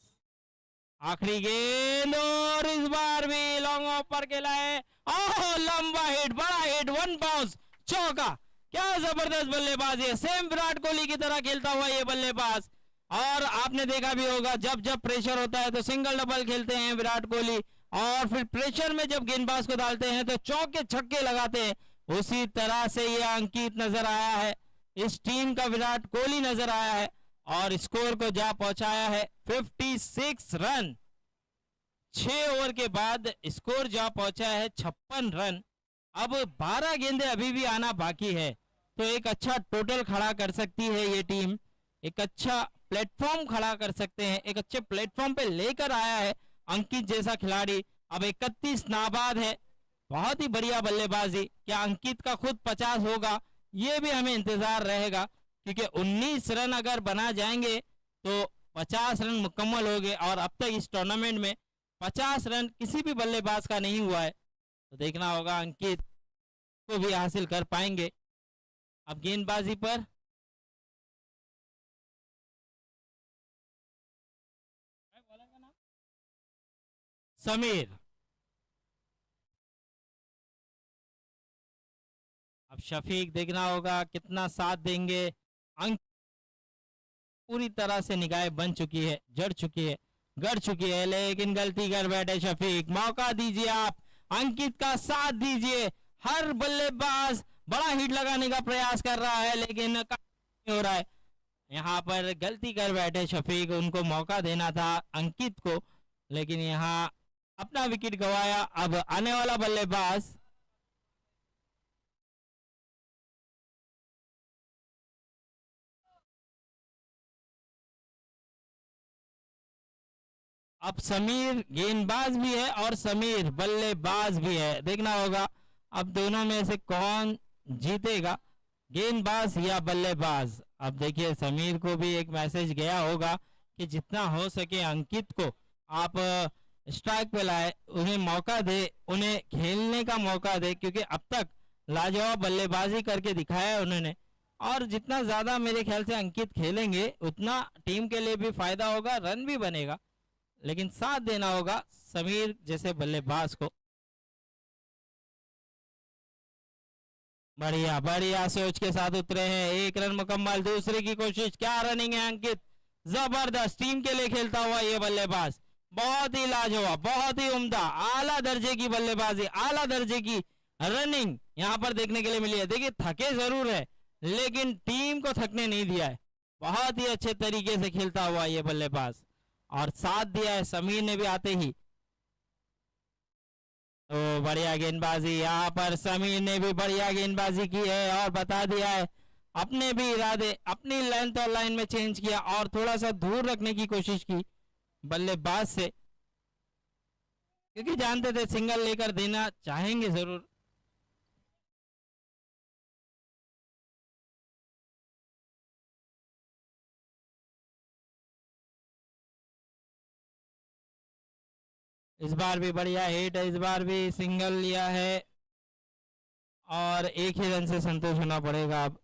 आखिरी गेंद, और इस बार भी लॉन्ग ऑफ पर खेला है, ओह लंबा हिट, बड़ा हिट, 1 बाउंस, चौका। क्या जबरदस्त बल्लेबाजी है, सेम विराट कोहली की तरह खेलता हुआ ये बल्लेबाज। और आपने देखा भी होगा जब जब प्रेशर होता है तो सिंगल डबल खेलते हैं विराट कोहली, और फिर प्रेशर में जब गेंदबाज को डालते हैं तो चौके छक्के लगाते हैं। उसी तरह से ये अंकित नजर आया है, इस टीम का विराट कोहली नजर आया है, और स्कोर को जा पहुंचाया है 56 रन। 6 ओवर के बाद स्कोर जा पहुंचा है 56 रन। अब 12 गेंदे अभी भी आना बाकी है, तो एक अच्छा टोटल खड़ा कर सकती है ये टीम, एक अच्छा प्लेटफॉर्म खड़ा कर सकते हैं, एक अच्छे प्लेटफॉर्म पे लेकर आया है अंकित जैसा खिलाड़ी। अब 31 नाबाद है, बहुत ही बढ़िया बल्लेबाजी। क्या अंकित का खुद 50 होगा, ये भी हमें इंतजार रहेगा, क्योंकि 19 रन अगर बना जाएंगे तो 50 रन मुकम्मल हो गए, और अब तक इस टूर्नामेंट में 50 रन किसी भी बल्लेबाज का नहीं हुआ है, तो देखना होगा अंकित को भी हासिल कर पाएंगे। अब गेंदबाजी पर समीर, अब शफीक देखना होगा कितना साथ देंगे। अंक पूरी तरह से निगाहें बन चुकी है, जड़ चुकी है, गड़ चुकी है, लेकिन गलती कर बैठे शफीक। मौका दीजिए आप, अंकित का साथ दीजिए। हर बल्लेबाज बड़ा हिट लगाने का प्रयास कर रहा है, लेकिन नहीं हो रहा है। यहाँ पर गलती कर बैठे शफीक, उनको मौका देना था अंकित को, लेकिन यहाँ अपना विकेट गवाया। अब आने वाला बल्लेबाज अब समीर गेंदबाज भी है और समीर बल्लेबाज भी है, देखना होगा अब दोनों में से कौन जीतेगा, गेंदबाज या बल्लेबाज। अब देखिए समीर को भी एक मैसेज गया होगा कि जितना हो सके अंकित को आप स्ट्राइक पे लाए, उन्हें मौका दे, उन्हें खेलने का मौका दे, क्योंकि अब तक लाजवाब बल्लेबाजी करके दिखाया है उन्होंने, और जितना ज्यादा मेरे ख्याल से अंकित खेलेंगे उतना टीम के लिए भी फायदा होगा, रन भी बनेगा, लेकिन साथ देना होगा समीर जैसे बल्लेबाज को। बढ़िया बढ़िया सोच के साथ उतरे हैं, 1 रन मुकम्मल, दूसरे की कोशिश, क्या रनिंग है अंकित, जबरदस्त, टीम के लिए खेलता हुआ ये बल्लेबाज, बहुत ही लाजवाब, बहुत ही उम्दा, आला दर्जे की बल्लेबाजी, आला दर्जे की रनिंग यहाँ पर देखने के लिए मिली है। देखिए थके जरूर है, लेकिन टीम को थकने नहीं दिया है, बहुत ही अच्छे तरीके से खेलता हुआ ये बल्लेबाज, और साथ दिया है समीर ने भी आते ही। तो बढ़िया गेंदबाजी, यहाँ पर समीर ने भी बढ़िया गेंदबाजी की है, और बता दिया है अपने भी इरादे, अपनी लेंथ और लाइन में चेंज किया, और थोड़ा सा दूर रखने की कोशिश की बल्लेबाज से, क्योंकि जानते थे सिंगल लेकर देना चाहेंगे जरूर। इस बार भी बढ़िया हिट है, इस बार भी सिंगल लिया है, और एक ही रन से संतोष होना पड़ेगा अब।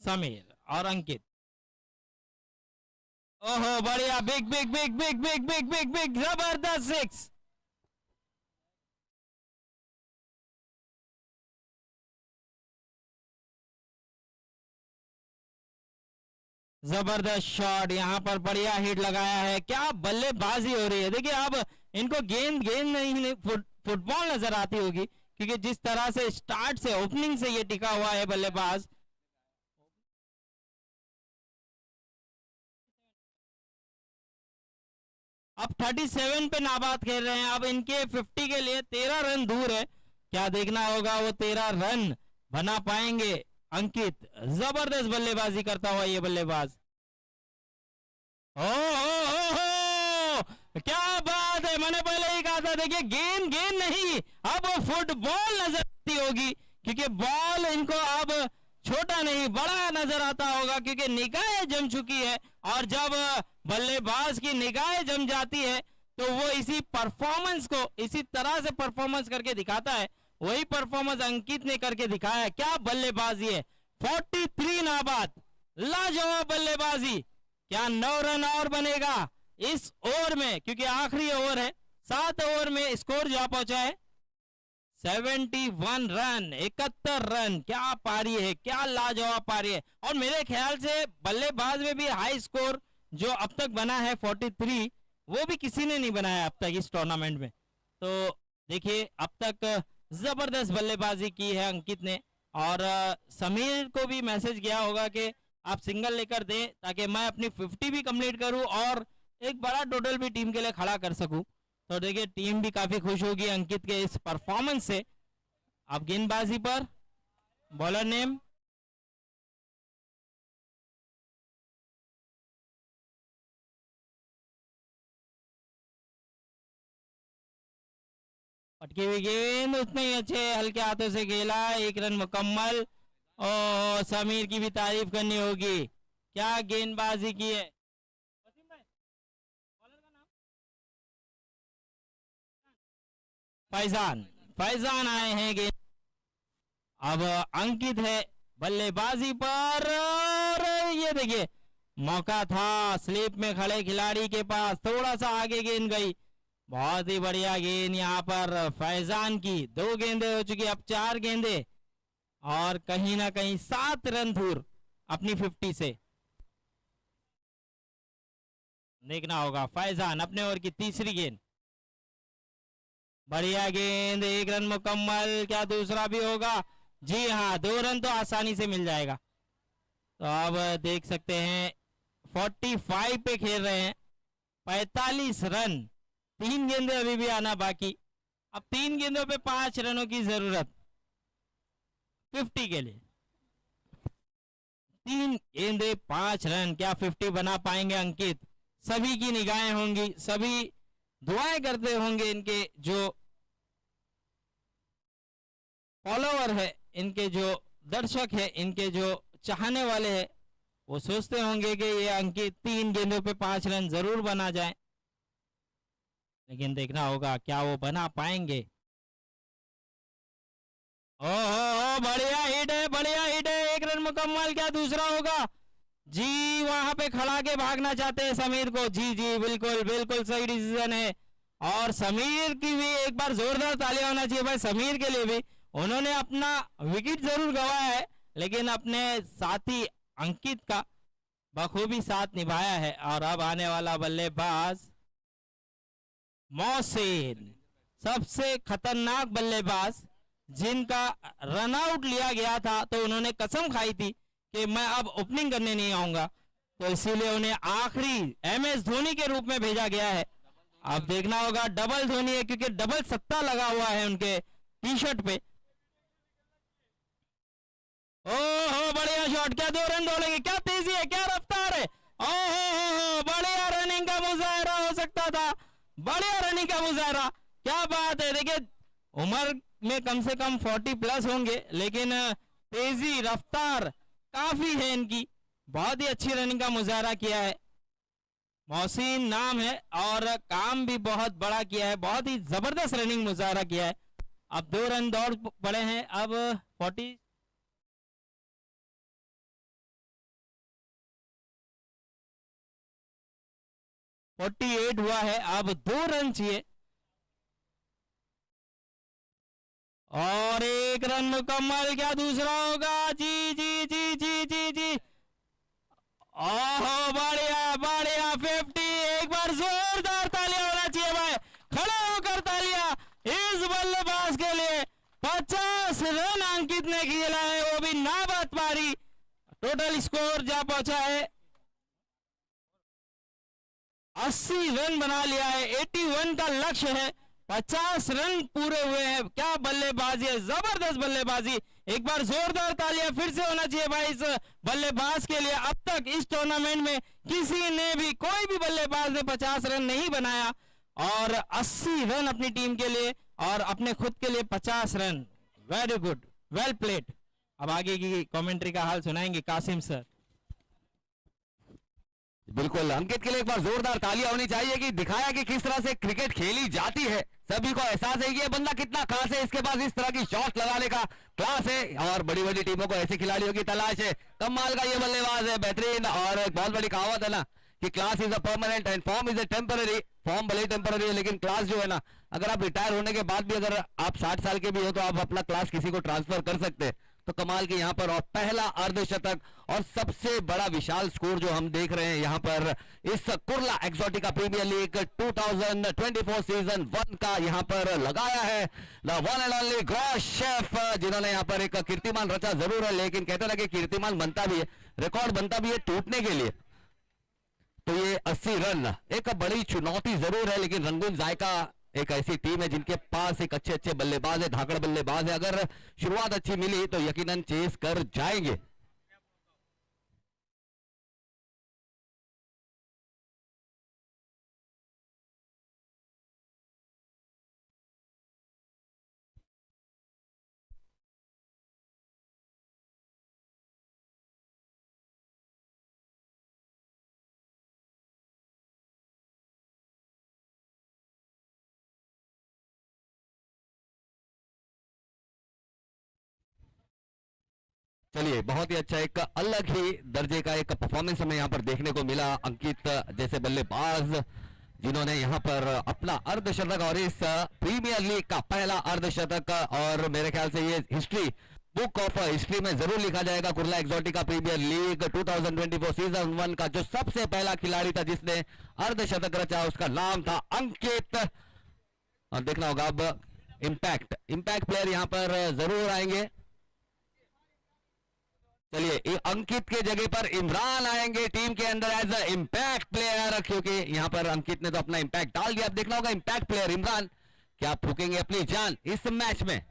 समीर और अंकित, ओहो बढ़िया, big big big big big big big big, जबरदस्त सिक्स। जबरदस्त शॉट, यहाँ पर बढ़िया हिट लगाया है। क्या बल्लेबाजी हो रही है, देखिए अब इनको गेंद गेंद नहीं फुटबॉल नजर आती होगी, क्योंकि जिस तरह से स्टार्ट से ओपनिंग से ये टिका हुआ है बल्लेबाज। अब 37 पे नाबाद खेल रहे हैं, अब इनके 50 के लिए 13 रन दूर है। क्या देखना होगा, वो 13 रन बना पाएंगे अंकित। जबरदस्त बल्लेबाजी करता हुआ ये बल्लेबाज। क्या बात है, मैंने पहले ही कहा था, देखिए गेंद गेंद नहीं, अब वो फुटबॉल नजर आती होगी, क्योंकि बॉल इनको अब छोटा नहीं बड़ा नजर आता होगा, क्योंकि निगाहें जम चुकी है। और जब बल्लेबाज की निगाहें जम जाती है तो वो इसी परफॉर्मेंस को इसी तरह से परफॉर्मेंस करके दिखाता है। वही परफॉर्मेंस अंकित ने करके दिखाया है। क्या बल्लेबाजी है, 43 नाबाद, लाजवाब बल्लेबाजी। क्या 9 रन और बनेगा इस ओवर में, क्योंकि आखिरी ओवर है। 7 ओवर में स्कोर जा पहुंचा है 71 रन, 71 रन। क्या पारी है, क्या लाजवाब पारी है। और मेरे ख्याल से बल्लेबाज में भी हाई स्कोर जो अब तक बना है 43, वो भी किसी ने नहीं बनाया अब तक इस टूर्नामेंट में। तो देखिए अब तक जबरदस्त बल्लेबाजी की है अंकित ने। और समीर को भी मैसेज गया होगा कि आप सिंगल लेकर दें, ताकि मैं अपनी 50 भी कंप्लीट करूं और एक बड़ा टोटल भी टीम के लिए खड़ा कर सकूं। तो देखिए टीम भी काफी खुश होगी अंकित के इस परफॉर्मेंस से। अब गेंदबाजी पर बॉलर नेम पटकी हुई गेंद, उतने ही अच्छे हल्के हाथों से खेला, 1 रन मुकम्मल। और समीर की भी तारीफ करनी होगी, क्या गेंदबाजी की है। फैजान, फैजान आए हैं गेंद। अब अंकित है बल्लेबाजी पर, और ये देखिए मौका था स्लिप में खड़े खिलाड़ी के पास, थोड़ा सा आगे गेंद गई। बहुत ही बढ़िया गेंद यहाँ पर फैजान की। 2 गेंदे हो चुकी, अब 4 गेंदे, और कहीं ना कहीं 7 रन दूर अपनी 50 से। देखना होगा फैजान अपने ओवर की तीसरी गेंद, बढ़िया गेंद, 1 रन मुकम्मल। क्या दूसरा भी होगा? जी हाँ, 2 रन तो आसानी से मिल जाएगा। तो अब देख सकते हैं 45 पे खेल रहे हैं, 45 रन, 3 गेंदे अभी भी आना बाकी। अब 3 गेंदों पे 5 रनों की जरूरत 50 के लिए। 3 गेंदे 5 रन, क्या 50 बना पाएंगे अंकित? सभी की निगाहें होंगी, सभी दुआएं करते होंगे, इनके जो फॉलोवर है, इनके जो दर्शक है, इनके जो चाहने वाले हैं, वो सोचते होंगे कि ये अंकित 3 गेंदों पे 5 रन जरूर बना जाए। लेकिन देखना होगा क्या वो बना पाएंगे। ओहो बढ़िया हिट है, बढ़िया हिट है, 1 रन मुकम्मल। क्या दूसरा होगा? जी वहां पे खड़ा के भागना चाहते हैं समीर को। जी जी बिल्कुल बिल्कुल सही डिसीजन है। और समीर की भी एक बार जोरदार तालियां होना चाहिए भाई समीर के लिए भी। उन्होंने अपना विकेट जरूर गंवाया है, लेकिन अपने साथी अंकित का बखूबी साथ निभाया है। और अब आने वाला बल्लेबाज मोहसिन, सबसे खतरनाक बल्लेबाज, जिनका रन आउट लिया गया था तो उन्होंने कसम खाई थी कि मैं अब ओपनिंग करने नहीं आऊंगा, तो इसीलिए उन्हें आखिरी MS धोनी के रूप में भेजा गया है। अब देखना होगा, डबल धोनी है क्योंकि डबल सत्ता लगा हुआ है उनके टी शर्ट पे। ओहो बढ़िया शॉट, क्या 2 रन दौड़ेंगे? क्या तेजी है, क्या रफ्तार है। ओहो बढ़िया रनिंग का मुजाहरा हो सकता था, बढ़िया रनिंग का मुजाहरा, क्या बात है। देखिए उम्र में कम से कम 40 प्लस होंगे, लेकिन तेजी रफ्तार काफी है इनकी। बहुत ही अच्छी रनिंग का मुजाहरा किया है। मोहसिन नाम है और काम भी बहुत बड़ा किया है, बहुत ही जबरदस्त रनिंग मुजाहरा किया है। अब 2 रन दौड़ पड़े हैं। अब 48 हुआ है, अब 2 रन चाहिए और 1 रन मुकम्मल। क्या दूसरा होगा? जी जी जी जी जी जी, ओहो बढ़िया बढ़िया 50। एक बार जोरदार तालियां होना चाहिए भाई, खड़े होकर तालियां इस बल्लेबाज के लिए। 50 रन अंकित ने खेला है, वो भी नाबाद पारी। टोटल स्कोर जा पहुंचा है 80 रन बना लिया है। 81 का लक्ष्य है, 50 रन पूरे हुए हैं। क्या बल्लेबाजी है, जबरदस्त बल्लेबाजी। एक बार जोरदार तालियां फिर से होना चाहिए भाई इस बल्लेबाज के लिए। अब तक इस टूर्नामेंट में किसी ने भी, कोई भी बल्लेबाज ने 50 रन नहीं बनाया और 80 रन अपनी टीम के लिए और अपने खुद के लिए 50 run. Very good, well played. अब आगे की कमेंट्री का हाल सुनाएंगे कासिम सर। बिल्कुल, अंकित के लिए एक बार जोरदार तालियां होनी चाहिए कि दिखाया कि किस तरह से क्रिकेट खेली जाती है। सभी को एहसास है कि ये बंदा कितना खास है, इसके पास इस तरह की शॉट लगाने का क्लास है और बड़ी बड़ी टीमों को ऐसे खिलाड़ियों की तलाश है। कमाल का ये बल्लेबाज है, बेहतरीन। और एक बहुत बड़ी कहावत है ना कि class is a permanent and form is a temporary. Form भले ही टेम्पररी है, लेकिन क्लास जो है ना, अगर आप रिटायर होने के बाद भी अगर आप 60 साल के भी हो तो आप अपना क्लास किसी को ट्रांसफर कर सकते हैं। तो कमाल के यहाँ पर और पहला अर्धशतक और सबसे बड़ा विशाल स्कोर जो हम देख रहे हैं यहाँ पर इस Kurla exotica premier league 2024 season 1 का यहाँ पर लगाया है the one and only gross chef, जिन्होंने यहाँ पर एक कीर्तिमान रचा जरूर है, लेकिन कहते ना कि कीर्तिमान बनता भी है, रिकॉर्ड बनता भी है टूटने के लिए। तो ये 80 रन एक बड़ी चुनौती जरूर है, लेकिन रंगून जायका एक ऐसी टीम है जिनके पास एक अच्छे अच्छे बल्लेबाज है, धाकड़ बल्लेबाज है। अगर शुरुआत अच्छी मिली तो यकीनन चेस कर जाएंगे। चलिए, बहुत ही अच्छा, एक अलग ही दर्जे का एक परफॉर्मेंस हमें यहाँ पर देखने को मिला। अंकित जैसे बल्लेबाज जिन्होंने यहाँ पर अपना अर्धशतक और इस प्रीमियर लीग का पहला अर्धशतक, और मेरे ख्याल से ये हिस्ट्री बुक ऑफ हिस्ट्री में जरूर लिखा जाएगा। Kurla exotica premier league 2024 season 1 का जो सबसे पहला खिलाड़ी था जिसने अर्धशतक रचा, उसका नाम था अंकित। और देखना होगा अब इम्पैक्ट प्लेयर यहाँ पर जरूर आएंगे। चलिए, अंकित के जगह पर इमरान आएंगे टीम के अंदर एज अ इम्पैक्ट प्लेयर, क्योंकि यहां पर अंकित ने तो अपना इम्पैक्ट डाल दिया। अब देखना होगा इम्पैक्ट प्लेयर इमरान क्या फूकेंगे अपनी जान इस मैच में।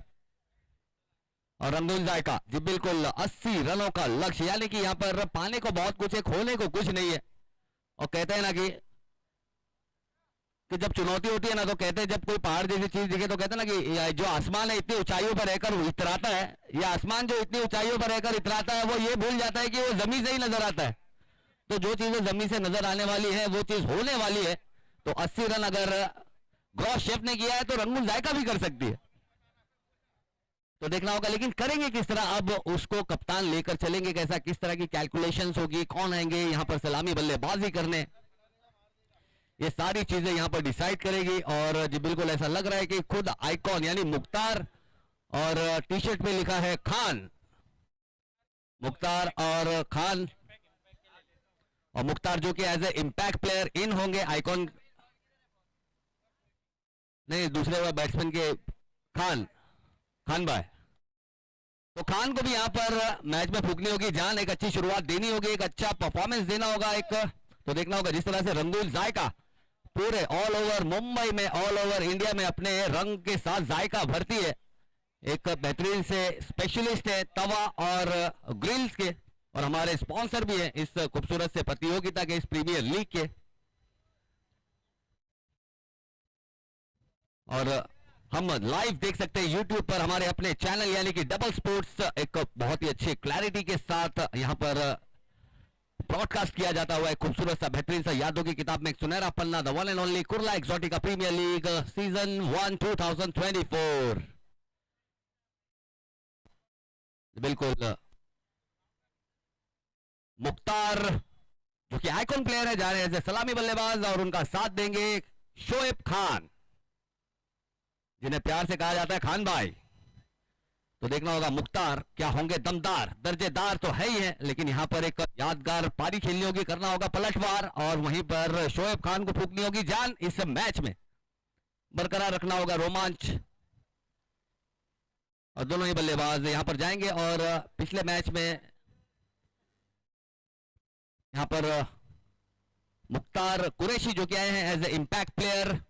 और रंगून जायका जी बिल्कुल 80 रनों का लक्ष्य, यानी कि यहां पर पाने को बहुत कुछ है, खोने को कुछ नहीं है। और कहते हैं ना कि जब चुनौती होती है ना, तो कहते हैं जब कोई पहाड़ जैसी चीज दिखे तो कहते हैं ना कि जो आसमान है इतनी ऊंचाइयों पर रहकर इतराता है, या आसमान जो इतनी ऊंचाइयों पर रहकर इतराता है वो ये भूल जाता है कि वो जमीन से ही नजर आता है। तो जो चीजें जमीन से नजर आने वाली है वो चीज होने वाली है। तो 80 रन अगर ग्रॉस शेफ ने किया है तो रंगून जायका भी कर सकती है। तो देखना होगा, लेकिन करेंगे किस तरह। अब उसको कप्तान लेकर चलेंगे कैसा, किस तरह की कैलकुलेशंस होगी, कौन आएंगे यहाँ पर सलामी बल्लेबाजी करने, ये सारी चीजें यहां पर डिसाइड करेगी। और जी बिल्कुल ऐसा लग रहा है कि खुद आइकॉन यानी मुख्तार, और टी शर्ट पे लिखा है खान, मुख्तार और खान, और मुख्तार जो कि as a impact player in होंगे। आइकॉन नहीं, दूसरे बैट्समैन के खान भाई। तो खान को भी यहां पर मैच में फूकनी होगी जान, एक अच्छी शुरुआत देनी होगी, एक अच्छा परफॉर्मेंस देना होगा एक। तो देखना होगा जिस तरह से रंगून जायका पूरे ऑल ओवर मुंबई में, ऑल ओवर इंडिया में अपने रंग के साथ जायका भरती है। एक बेहतरीन से स्पेशलिस्ट है तवा और ग्रिल्स के, और हमारे स्पॉन्सर भी हैं इस खूबसूरत से प्रतियोगिता के, इस प्रीमियर लीग के। और हम लाइव देख सकते हैं यूट्यूब पर हमारे अपने चैनल यानी कि डबल स्पोर्ट्स, एक बहुत ही अच्छी क्लैरिटी के साथ यहाँ पर ब्रॉडकास्ट किया जाता हुआ है। खूबसूरत सा बेहतरीन सा यादों की किताब में एक सुनहरा पन्ना, the one and only Kurla exotica premier league season 1 2024। बिल्कुल मुख्तार जो कि आइकॉन प्लेयर है जा रहे हैं सलामी बल्लेबाज, और उनका साथ देंगे शोएब खान जिन्हें प्यार से कहा जाता है खान भाई। तो देखना होगा मुख्तार क्या होंगे दमदार, दर्जेदार तो है ही है, लेकिन यहां पर एक यादगार पारी खेलनी होगी, करना होगा पलटवार, और वहीं पर शोएब खान को फूकनी होगी जान। इस मैच में बरकरार रखना होगा रोमांच, और दोनों ही बल्लेबाज यहां पर जाएंगे। और पिछले मैच में यहां पर मुख्तार कुरैशी जो कि आए हैं एज ए इम्पैक्ट प्लेयर,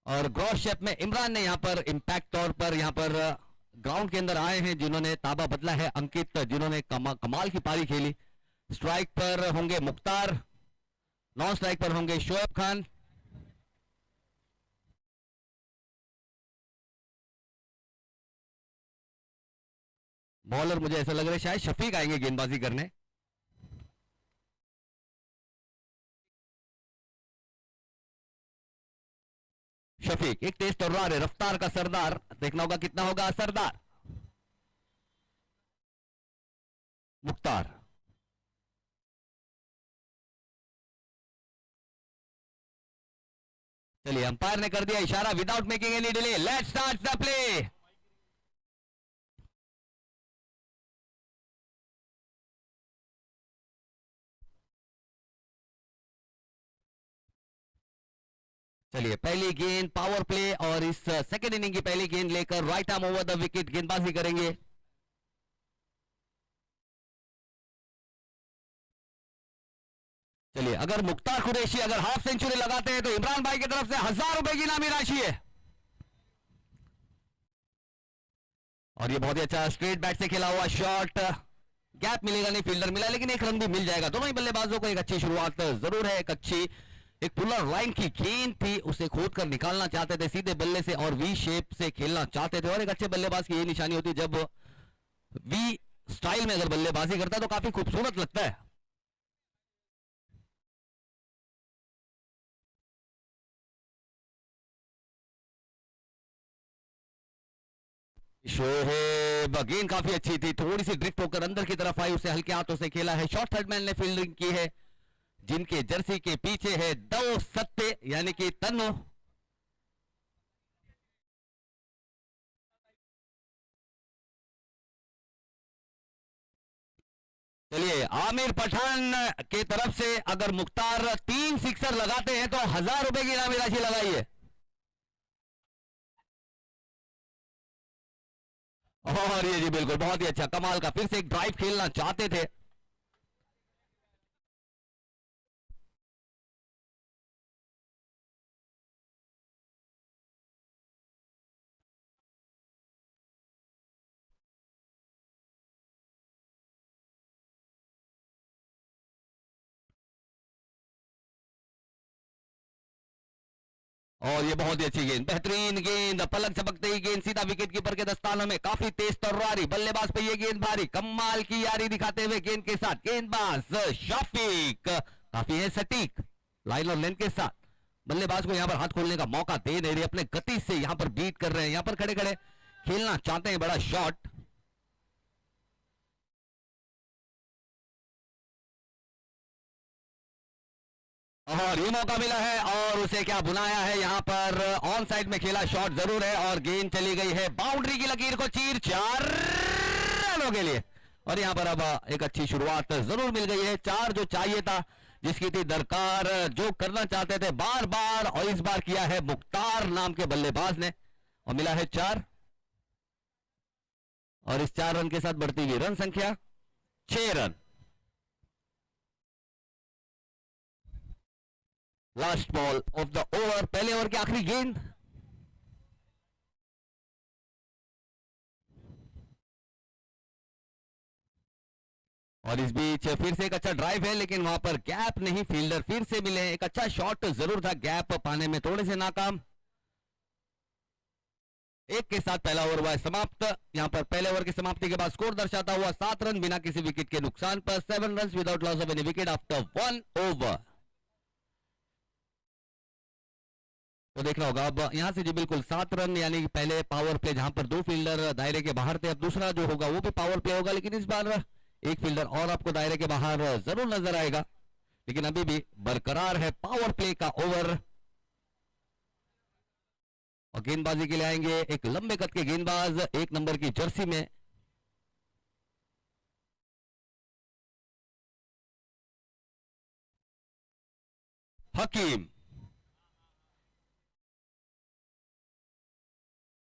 और ग्रॉस शेप में इमरान ने यहां पर इम्पैक्ट तौर पर यहां पर ग्राउंड के अंदर आए हैं, जिन्होंने ताबा बदला है अंकित, जिन्होंने कमाल की पारी खेली। स्ट्राइक पर होंगे मुख्तार, नॉन स्ट्राइक पर होंगे शोएब खान। बॉलर मुझे ऐसा लग रहा है शायद शफीक आएंगे गेंदबाजी करने। शफीक एक तेज तर्रार है, रफ्तार का सरदार, देखना होगा कितना होगा सरदार। मुख्तार चलिए, अंपायर ने कर दिया इशारा without making any delay, let's start the play. चलिए पहली गेंद पावर प्ले, और इस सेकेंड इनिंग की पहली गेंद लेकर right arm over the wicket गेंदबाजी करेंगे। चलिए अगर मुख्तार कुरैशी अगर हाफ सेंचुरी लगाते हैं तो इमरान भाई की तरफ से 1000 रुपए की इनामी राशि है। और ये बहुत ही अच्छा स्ट्रेट बैट से खेला हुआ शॉट, गैप मिलेगा नहीं, फील्डर मिला, लेकिन एक रन भी मिल जाएगा। दोनों ही बल्लेबाजों को एक अच्छी शुरुआत जरूर है, एक अच्छी एक पुलर लाइन की गेंद थी, उसे खोद कर निकालना चाहते थे सीधे बल्ले से और वी शेप से खेलना चाहते थे। और एक अच्छे बल्लेबाज की ये निशानी होती है, जब वी स्टाइल में अगर बल्लेबाजी करता है तो काफी खूबसूरत लगता है। शोहेब गेंद काफी अच्छी थी, थोड़ी सी ड्रिफ्ट होकर अंदर की तरफ आई, उसे हल्के हाथों से खेला है। शॉर्ट थर्डमैन ने फील्डिंग की है, जिनके जर्सी के पीछे है दो सत्ते यानी कि तन्नो। चलिए आमिर पठान के तरफ से अगर मुख्तार 3 सिक्सर लगाते हैं तो 1000 रुपए की इनामी राशि लगाइए। और ये जी बिल्कुल बहुत ही अच्छा कमाल का फिर से एक ड्राइव खेलना चाहते थे। और ये बहुत ही अच्छी गेंद, बेहतरीन गेंद, पलक झपकते ही गेंद सीधा विकेट कीपर के दस्तानों में, काफी तेज तर्रारी, बल्लेबाज पे ये गेंद भारी, कमाल की यारी दिखाते हुए गेंद के साथ गेंदबाज शफीक काफी है सटीक लाइन और लेंथ के साथ। बल्लेबाज को यहां पर हाथ खोलने का मौका दे नहीं रहे, अपने गति से यहां पर बीट कर रहे हैं, यहां पर खड़े खड़े खेलना चाहते हैं बड़ा शॉट। और ये मौका मिला है और उसे क्या बुलाया है, यहां पर ऑन साइड में खेला शॉट जरूर है, और गेंद चली गई है बाउंड्री की लकीर को चीर 4 रनों के लिए। और यहां पर अब एक अच्छी शुरुआत जरूर मिल गई है, 4 जो चाहिए था, जिसकी थी दरकार, जो करना चाहते थे बार बार, और इस बार किया है मुख्तार नाम के बल्लेबाज ने, और मिला है 4। और इस 4 रन के साथ बढ़ती हुई रन संख्या 6 run. Last ball of the over, पहले ओवर की आखिरी गेंद। और इस बीच फिर से एक अच्छा ड्राइव है, लेकिन वहां पर गैप नहीं, फील्डर फिर से मिले, एक अच्छा शॉट जरूर था, गैप पाने में थोड़े से नाकाम। एक के साथ पहला ओवर हुआ है समाप्त। यहां पर पहले ओवर की समाप्ति के बाद स्कोर दर्शाता हुआ 7 रन बिना किसी विकेट के नुकसान पर, 7 run without loss of any wicket after 1 over. तो देखना होगा अब यहां से जी बिल्कुल 7 रन, यानी कि पहले पावर प्ले जहां पर 2 फील्डर दायरे के बाहर थे, अब दूसरा जो होगा वो भी पावर प्ले होगा, लेकिन इस बार एक फील्डर और आपको दायरे के बाहर जरूर नजर आएगा, लेकिन अभी भी बरकरार है पावर प्ले का ओवर। और गेंदबाजी के लिए आएंगे एक लंबे कद के गेंदबाज 1 नंबर की जर्सी में, हकीम।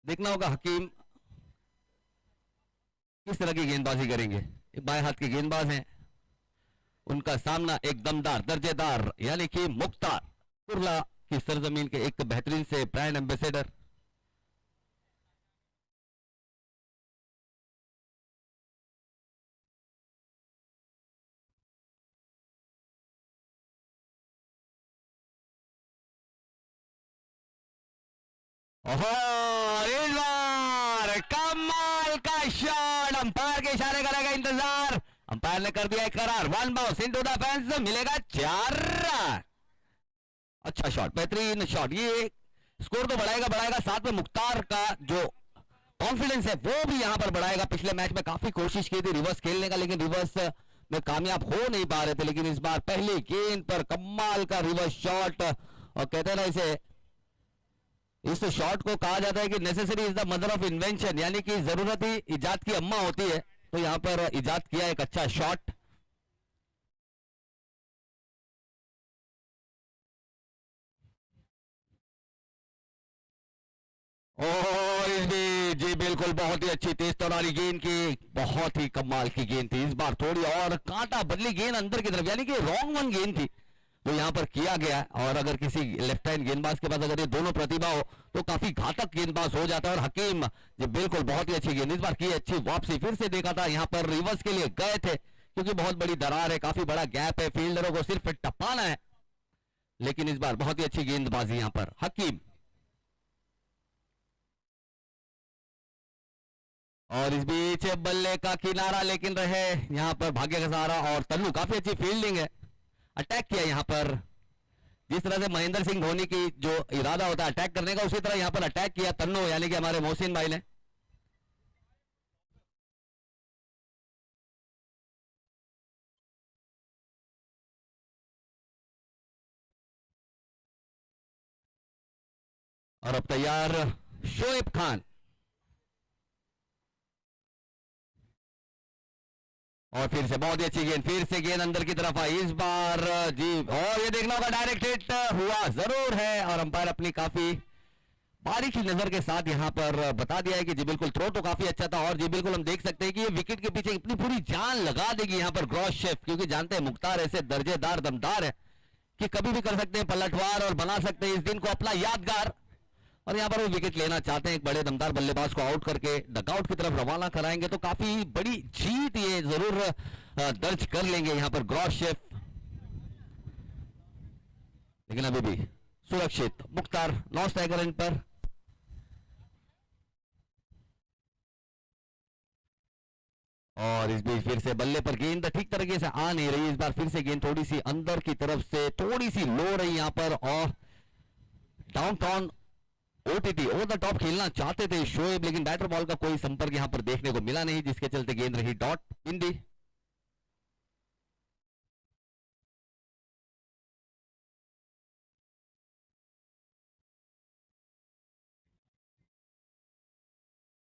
देखना होगा हकीम किस तरह की गेंदबाजी करेंगे। एक बाएं हाथ के गेंदबाज हैं, उनका सामना एक दमदार दर्जेदार यानी कि मुख्तार कुर्ला की सरजमीन के एक बेहतरीन से ब्रांड एम्बेसडर। इस बार कमाल का शॉट, अंपायर के इशारे करेगा इंतजार, अंपायर ने कर दिया एक करार, 1 बाउंस इनटू द फेंस, मिलेगा 4 रन। अच्छा शॉट, बेहतरीन शॉट, ये स्कोर तो बढ़ाएगा, साथ में मुख्तार का जो कॉन्फिडेंस है वो भी यहां पर बढ़ाएगा। पिछले मैच में काफी कोशिश की थी रिवर्स खेलने का, लेकिन रिवर्स में कामयाब हो नहीं पा रहे थे, लेकिन इस बार पहली गेंद पर कमाल का रिवर्स शॉट। और कहते हैं ना इस शॉट को कहा जाता है कि necessary is the mother of invention, यानी कि जरूरत ही इजाद की अम्मा होती है, तो यहां पर इजाद किया एक अच्छा शॉट। और जी बिल्कुल बहुत ही अच्छी तेज तर्रारी गेंद की, बहुत ही कमाल की गेंद थी, इस बार थोड़ी और कांटा बदली गेंद अंदर की तरफ, यानी कि रॉन्ग वन गेंद थी तो यहां पर किया गया। और अगर किसी लेफ्ट हैंड गेंदबाज के पास अगर ये दोनों प्रतिभा हो तो काफी घातक गेंदबाज हो जाता है। और हकीम जी बिल्कुल बहुत ही अच्छी गेंद, इस बार की अच्छी वापसी, फिर से देखा था यहां पर रिवर्स के लिए गए थे क्योंकि बहुत बड़ी दरार है, काफी बड़ा गैप है, फील्डरों को सिर्फ टपाना है, लेकिन इस बार बहुत ही अच्छी गेंदबाजी यहां पर हकीम। और इस बीच बल्ले का किनारा लेकिन रहे यहां पर भाग्य का सहारा, और तन्नू काफी अच्छी फील्डिंग है, अटैक किया यहां पर, जिस तरह से महेंद्र सिंह धोनी की जो इरादा होता है अटैक करने का, उसी तरह यहां पर अटैक किया तन्नू यानी कि हमारे मोहसिन भाई ने। और अब तैयार शोएब खान, और फिर से बहुत ही अच्छी गेंद, फिर से गेंद अंदर की तरफ आई इस बार जी, और ये देखना होगा डायरेक्ट हिट हुआ जरूर है, और अंपायर अपनी काफी बारीकी नजर के साथ यहां पर बता दिया है कि जी बिल्कुल थ्रो तो काफी अच्छा था, और जी बिल्कुल हम देख सकते हैं कि ये विकेट के पीछे इतनी पूरी जान लगा देगी यहां पर ग्रॉस शेफ, क्योंकि जानते हैं मुख्तार ऐसे दर्जेदार दमदार है कि कभी भी कर सकते हैं पलटवार और बना सकते हैं इस दिन को अपना यादगार। और यहां पर वो विकेट लेना चाहते हैं, एक बड़े दमदार बल्लेबाज को आउट करके डगआउट की तरफ रवाना कराएंगे तो काफी बड़ी जीत ये जरूर दर्ज कर लेंगे यहां पर ग्रॉस शेफ, लेकिन अभी भी सुरक्षित मुख्तार 9 स्ट्राइकर इन पर। और इस बीच फिर से बल्ले पर गेंद ठीक तरीके से आ नहीं रही, इस बार फिर से गेंद थोड़ी सी अंदर की तरफ से थोड़ी सी लो रही यहां पर, और downtown OTT over the top खेलना चाहते थे शोएब, लेकिन बैटर बॉल का कोई संपर्क यहां पर देखने को मिला नहीं, जिसके चलते गेंद रही डॉट इंडी।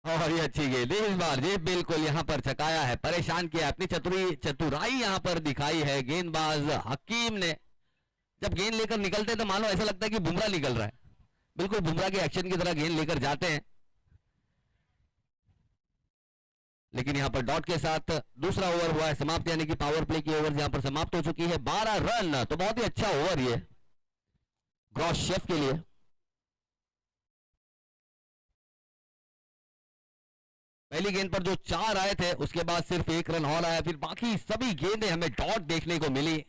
और ये अच्छी गेंद इस बार जी बिल्कुल यहां पर चकाया है, परेशान किया, अपनी चतुराई यहां पर दिखाई है गेंदबाज हकीम ने। जब गेंद लेकर निकलते तो मानो ऐसा लगता है कि बुमराह निकल रहा है, बिल्कुल बुमराह के एक्शन की तरह गेंद लेकर जाते हैं, लेकिन यहां पर डॉट के साथ दूसरा ओवर हुआ है समाप्त, यानी कि पावर प्ले की ओवर यहां पर समाप्त हो चुकी है, 12 रन, तो बहुत ही अच्छा ओवर ये ग्रॉस शेफ के लिए। पहली गेंद पर जो 4 आए थे उसके बाद सिर्फ 1 रन और आया, फिर बाकी सभी गेंदें हमें डॉट देखने को मिली,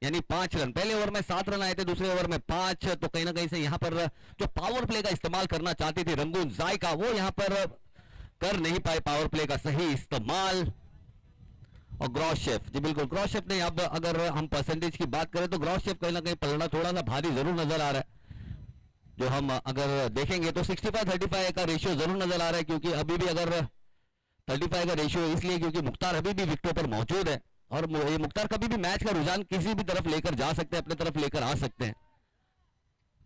यानी 5 रन। पहले ओवर में 7 रन आए थे, दूसरे ओवर में 5। तो कहीं ना कहीं से यहाँ पर जो पावर प्ले का इस्तेमाल करना चाहती थी रंगून जायका, वो यहाँ पर कर नहीं पाए पावर प्ले का सही इस्तेमाल। और ग्रॉसशेफ, जी बिल्कुल, ग्रॉसशेफ ने अब अगर हम परसेंटेज की बात करें तो ग्रॉसशेफ कहीं ना कहीं पलड़ा थोड़ा सा भारी जरूर नजर आ रहा है। जो हम अगर देखेंगे तो 65-35 का रेशियो जरूर नजर आ रहा है, क्योंकि अभी भी अगर 35 का रेशियो इसलिए क्योंकि मुख्तार अभी भी विकेटों पर मौजूद है, और ये मुख्तार कभी भी मैच का रुझान किसी भी तरफ लेकर जा सकते हैं, अपने तरफ लेकर आ सकते हैं।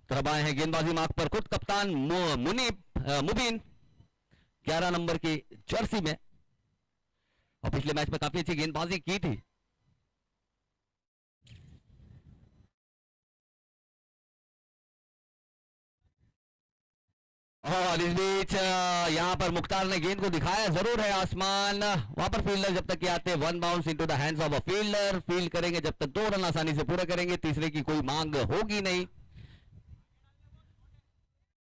तरफ आए हैं गेंदबाजी मार्ग पर खुद कप्तान मुबीन 11 नंबर की जर्सी में, और पिछले मैच में काफी अच्छी गेंदबाजी की थी। और इस बीच यहाँ पर मुख्तार ने गेंद को दिखाया जरूर है आसमान। वहां पर फील्डर जब तक के आते हैं, 1 bounce into the hands of a fielder. Field करेंगे जब तक 2 रन आसानी से पूरे करेंगे, तीसरे की कोई मांग होगी नहीं।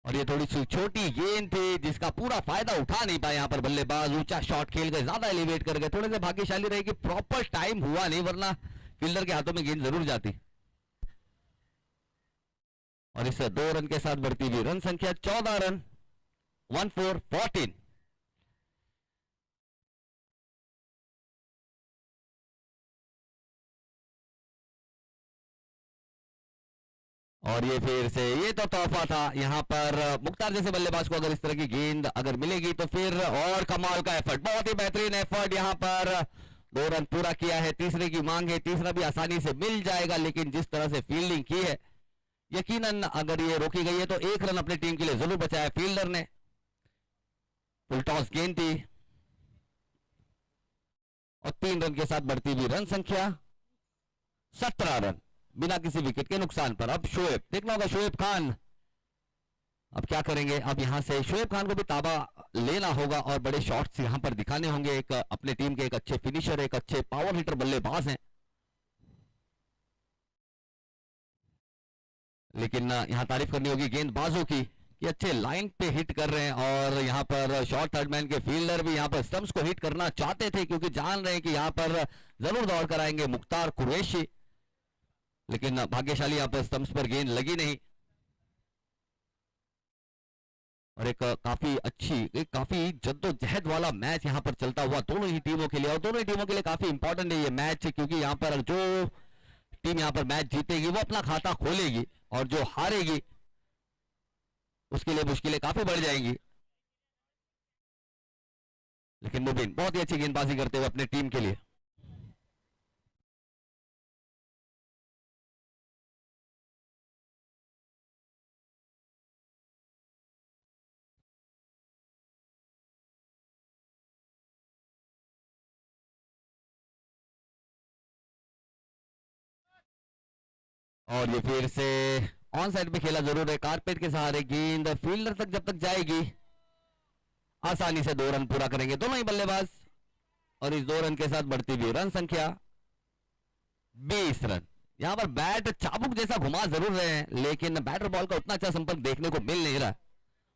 और ये थोड़ी सी छोटी गेंद थी जिसका पूरा फायदा उठा नहीं पाए यहाँ पर बल्लेबाज। ऊंचा शॉट खेल गए, ज्यादा एलिवेट कर गए, थोड़े से भाग्यशाली रहे कि प्रॉपर टाइम हुआ नहीं, वरना फील्डर के हाथों में गेंद जरूर जाती। और इस 2 रन के साथ बढ़ती हुई रन संख्या 14 रन, 1-4-14। और ये फिर से ये तो तोहफा था यहाँ पर मुख्तार जैसे बल्लेबाज को, अगर इस तरह की गेंद अगर मिलेगी तो फिर और कमाल का एफर्ट, बहुत ही बेहतरीन एफर्ट। यहाँ पर 2 रन पूरा किया है, तीसरे की मांग है, तीसरा भी आसानी से मिल जाएगा। लेकिन जिस तरह से फील्डिंग की है, यकीनन अगर ये रोकी गई है तो 1 रन अपनी टीम के लिए जरूर बचाया फील्डर ने। फुल टॉस गेंद थी, और 3 रन के साथ बढ़ती हुई रन संख्या 17 रन बिना किसी विकेट के नुकसान पर। अब शोएब, देखना होगा शोएब खान अब क्या करेंगे। अब यहां से शोएब खान को भी ताबा लेना होगा और बड़े शॉट्स यहां पर दिखाने होंगे। एक अपने टीम के एक अच्छे फिनिशर, एक अच्छे पावर हिटर बल्लेबाज हैं, लेकिन यहां तारीफ करनी होगी गेंदबाजों की कि अच्छे लाइन पे हिट कर रहे हैं। और यहां पर शॉर्ट थर्ड मैन के फील्डर भी यहां पर स्टंप्स को हिट करना चाहते थे, क्योंकि जान रहे हैं कि यहां पर जरूर दौड़ कर आएंगे मुख्तार कुरैशी, लेकिन भाग्यशाली यहां पर स्टंप्स पर गेंद लगी नहीं। और एक काफी जद्दोजहद वाला मैच यहां पर चलता हुआ दोनों ही टीमों के लिए, और दोनों ही टीमों के लिए काफी इंपॉर्टेंट है ये मैच, क्योंकि यहां पर जो टीम यहां पर मैच जीतेगी वो अपना खाता खोलेगी, और जो हारेगी उसके लिए मुश्किलें काफी बढ़ जाएंगी। लेकिन मुबीन बहुत ही अच्छी गेंदबाजी करते हुए अपने टीम के लिए। और ये फिर से ऑन साइड पे खेला जरूर है, कारपेट के सहारे गेंद फील्डर तक जब तक जाएगी आसानी से 2 रन पूरा करेंगे दोनों ही बल्लेबाज। और इस 2 रन के साथ बढ़ती हुई रन संख्या 20 रन। यहां पर बैट चाबुक जैसा घुमा जरूर रहे हैं, लेकिन बैटर बॉल का उतना अच्छा संपर्क देखने को मिल नहीं रहा।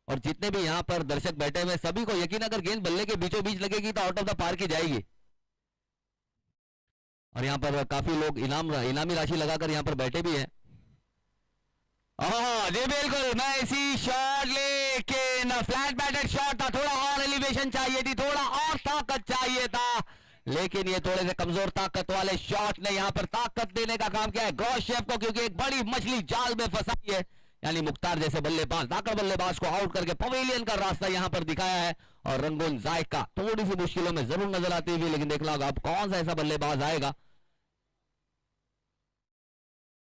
और जितने भी यहां पर दर्शक बैठे हुए सभी को यकीन, अगर गेंद बल्ले के बीचों बीच लगेगी तो आउट ऑफ द पार्क ही जाएगी। और यहाँ पर काफी लोग इनामी राशि लगाकर यहाँ पर बैठे भी हैं। जी बिल्कुल, मैसी शॉट, लेकिन फ्लैट बैटेड शॉट था, थोड़ा और एलिवेशन चाहिए थी, थोड़ा और ताकत चाहिए था, लेकिन ये थोड़े से कमजोर ताकत वाले शॉट ने यहाँ पर ताकत देने का काम किया है ग्रॉसशेफ को, क्योंकि एक बड़ी मछली जाल में फंसाई है। यानी मुख्तार जैसे बल्लेबाज, धाकड़ बल्लेबाज को आउट करके पवेलियन का रास्ता यहाँ पर दिखाया है। और रंगून जायका थोड़ी सी मुश्किलों में जरूर नजर आती हुई, लेकिन देखना होगा अब कौन सा ऐसा बल्लेबाज आएगा।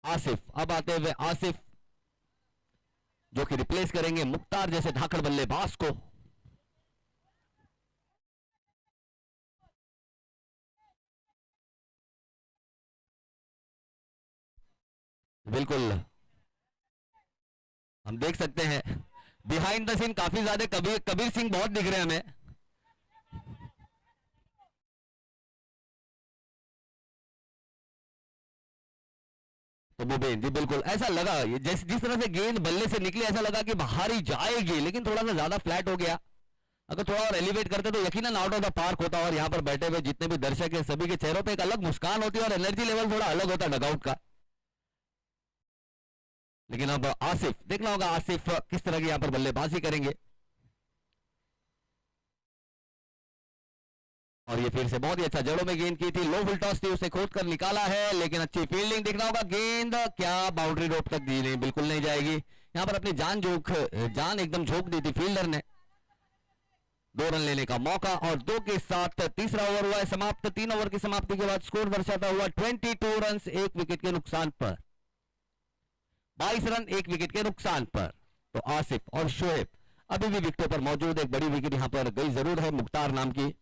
आसिफ, अब आते हुए आसिफ जो कि रिप्लेस करेंगे मुख्तार जैसे धाकड़ बल्लेबाज को। बिल्कुल हम देख सकते हैं बिहाइंड द सीन काफी ज्यादा कबीर सिंह बहुत दिख रहे हैं हमें। तो मुबीन जी बिल्कुल ऐसा लगा, जिस तरह से गेंद बल्ले से निकली ऐसा लगा कि बाहर ही जाएगी, लेकिन थोड़ा सा ज्यादा फ्लैट हो गया। अगर थोड़ा और एलिवेट करते तो यकीनन आउट ऑफ द पार्क होता। और यहाँ पर बैठे हुए जितने भी दर्शक हैं सभी के चेहरों पे एक अलग मुस्कान होती है और एनर्जी लेवल थोड़ा अलग होता डगआउट का। लेकिन अब आसिफ, देखना होगा आसिफ किस तरह की यहाँ पर बल्लेबाजी करेंगे। और ये फिर से बहुत ही अच्छा जड़ों में गेंद की थी, लो फुल टॉस थी, उसे खोद कर निकाला है, लेकिन अच्छी फील्डिंग। देखना होगा गेंद क्या बाउंड्री रोड तक दी नहीं, बिल्कुल नहीं जाएगी। यहाँ पर अपनी जान एकदम झोंक दी थी फील्डर ने। 2 रन लेने का मौका और 2 के साथ तीसरा ओवर हुआ है समाप्त। 3 ओवर की समाप्ति के बाद स्कोर दर्शाता हुआ 22 रन 1 विकेट के नुकसान पर, 22 रन 1 विकेट के नुकसान पर। तो आसिफ और शोएब अभी भी विकेटों पर मौजूद। एक बड़ी विकेट यहां पर गई जरूर है मुख्तार नाम की।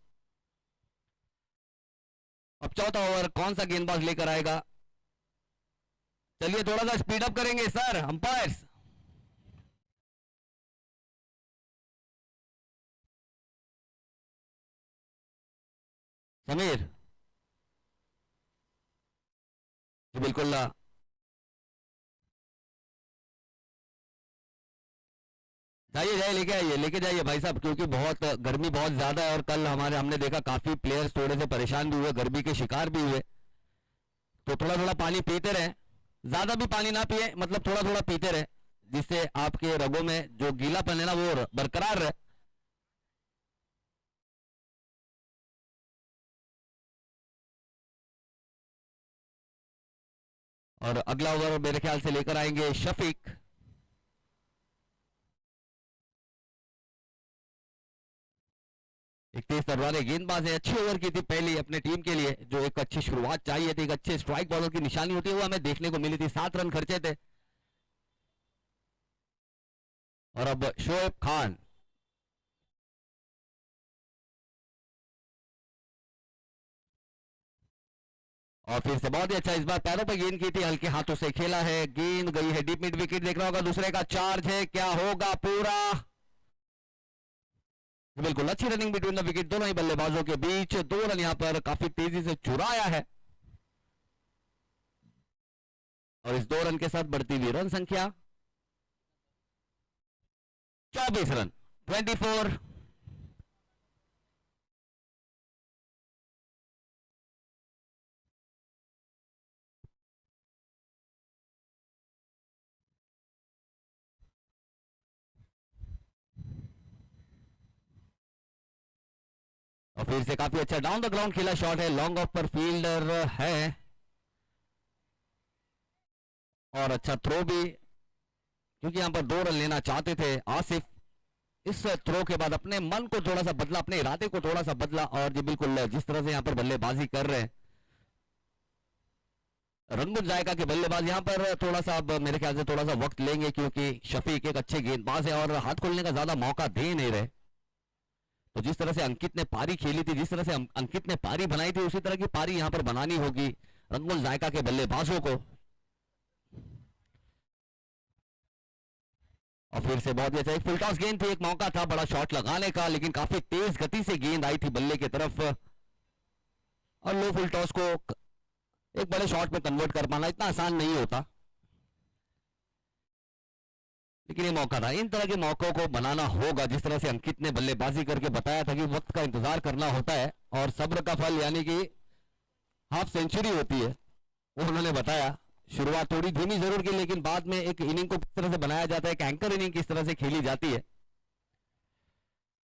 अब चौथा ओवर कौन सा गेंदबाज लेकर आएगा? चलिए थोड़ा सा स्पीड अप करेंगे सर अंपायर्स। समीर जी बिल्कुल जाइए जाइए, लेके जाइए भाई साहब, क्योंकि बहुत गर्मी बहुत ज्यादा है और कल हमने देखा काफी प्लेयर्स थोड़े से परेशान भी हुए, गर्मी के शिकार भी हुए। तो थोड़ा थोड़ा पानी पीते रहे, ज्यादा भी पानी ना पिए, मतलब थोड़ा थोड़ा पीते रहे, जिससे आपके रगों में जो गीलापन है ना वो बरकरार रहे। और अगला ओवर मेरे ख्याल से लेकर आएंगे शफीक। एक तेज तलवारें गेंदबाज है, अच्छी ओवर की थी पहली अपने टीम के लिए। जो एक अच्छी शुरुआत चाहिए थी, एक अच्छे स्ट्राइक बॉलर की निशानी होती है वो हमें देखने को मिली थी। 7 रन खर्चे थे। और अब शोएब खान, और फिर से बहुत ही अच्छा, इस बार पैरों पर गेंद की थी, हल्के हाथों से खेला है, गेंद गई है डीप मिड विकेट। देख रहा होगा दूसरे का चार्ज है, क्या होगा पूरा? बिल्कुल अच्छी रनिंग बिटवीन द विकेट, दोनों ही बल्लेबाजों के बीच। 2 रन यहां पर काफी तेजी से चुराया है और इस 2 रन के साथ बढ़ती हुई रन संख्या 24 रन 24। और फिर से काफी अच्छा डाउन द ग्राउंड खेला शॉट है, लॉन्ग ऑफ पर फील्डर है और अच्छा थ्रो भी, क्योंकि यहां पर 2 रन लेना चाहते थे आसिफ। इस थ्रो के बाद अपने मन को थोड़ा सा बदला, अपने इरादे को थोड़ा सा बदला और जी बिल्कुल जिस तरह से यहां पर बल्लेबाजी कर रहे हैं रंगून जायका के बल्लेबाज, यहां पर थोड़ा सा अब मेरे ख्याल से थोड़ा सा वक्त लेंगे, क्योंकि शफीक एक अच्छे गेंदबाज है और हाथ खोलने का ज्यादा मौका दे नहीं रहे। तो जिस तरह से अंकित ने पारी खेली थी, जिस तरह से अंकित ने पारी बनाई थी, उसी तरह की पारी यहां पर बनानी होगी रंगून जायका के बल्लेबाजों को। और फिर से बहुत ही अच्छा, एक फुल टॉस गेंद थी, एक मौका था बड़ा शॉट लगाने का, लेकिन काफी तेज गति से गेंद आई थी बल्ले की तरफ और लो फुल टॉस को एक बड़े शॉट में कन्वर्ट कर पाना इतना आसान नहीं होता, लेकिन ये मौका था। इन तरह के मौकों को बनाना होगा, जिस तरह से अंकित ने बल्लेबाजी करके बताया था कि वक्त का इंतजार करना होता है और सब्र का फल यानी कि हाफ सेंचुरी होती है, वो उन्होंने बताया। शुरुआत थोड़ी धीमी जरूर की, लेकिन बाद में एक इनिंग को किस तरह से बनाया जाता है, एक एंकर इनिंग किस तरह से खेली जाती है।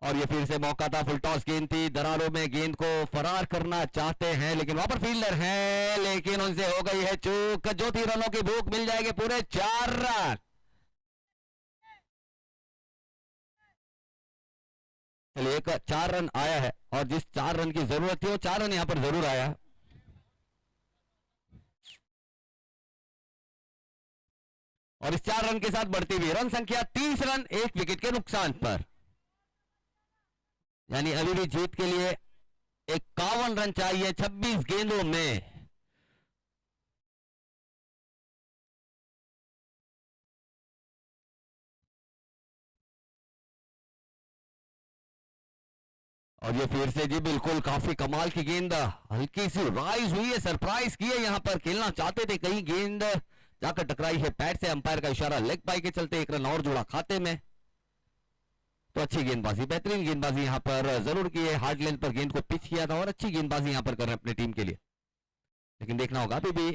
और ये फिर से मौका था, फुल टॉस गेंद थी, दरारों में गेंद को फरार करना चाहते हैं, लेकिन वहां पर फील्डर हैं, लेकिन उनसे हो गई है चूक। जो 3 रनों की भूख मिल जाएगी, पूरे 4 रन। चलिए एक 4 रन आया है और जिस 4 रन की जरूरत थी वो 4 रन यहां पर जरूर आया है। और इस 4 रन के साथ बढ़ती हुई रन संख्या 30 रन 1 विकेट के नुकसान पर, यानी अभी भी जीत के लिए 51 रन चाहिए 26 गेंदों में। और ये फिर से जी बिल्कुल काफी कमाल की गेंद, हल्की सी राइज हुई है, सरप्राइज की है, यहां पर खेलना चाहते थे, कहीं गेंद जाकर टकराई है पैड से, अंपायर का इशारा लेग बाई के चलते 1 रन और जुड़ा खाते में। तो अच्छी गेंदबाजी, बेहतरीन गेंदबाजी यहां पर जरूर की है, हार्ड लेंथ पर गेंद को पिच किया था और अच्छी गेंदबाजी यहां पर कर रहे हैं अपनी टीम के लिए। लेकिन देखना होगा अभी भी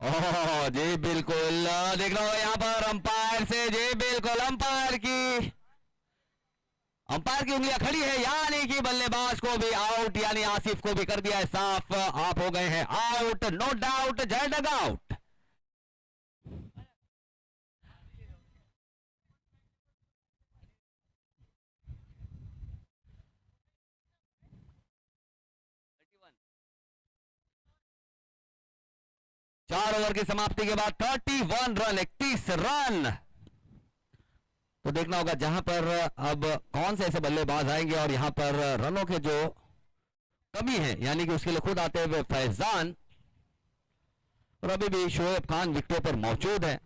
ओह जी बिल्कुल, देख रहा हूँ यहाँ पर अंपायर से, जी बिल्कुल अंपायर की उंगलियां खड़ी है, यानी कि बल्लेबाज को भी आउट, यानी आसिफ को भी कर दिया है साफ, आप हो गए हैं आउट, नो डाउट, जय डग आउट। चार ओवर की समाप्ति के बाद 31 रन, 31 रन। तो देखना होगा जहां पर अब कौन से ऐसे बल्लेबाज आएंगे, और यहां पर रनों के जो कमी है, यानी कि उसके लिए खुद आते हुए फैजान, और अभी भी शोएब खान विकेटों पर मौजूद है।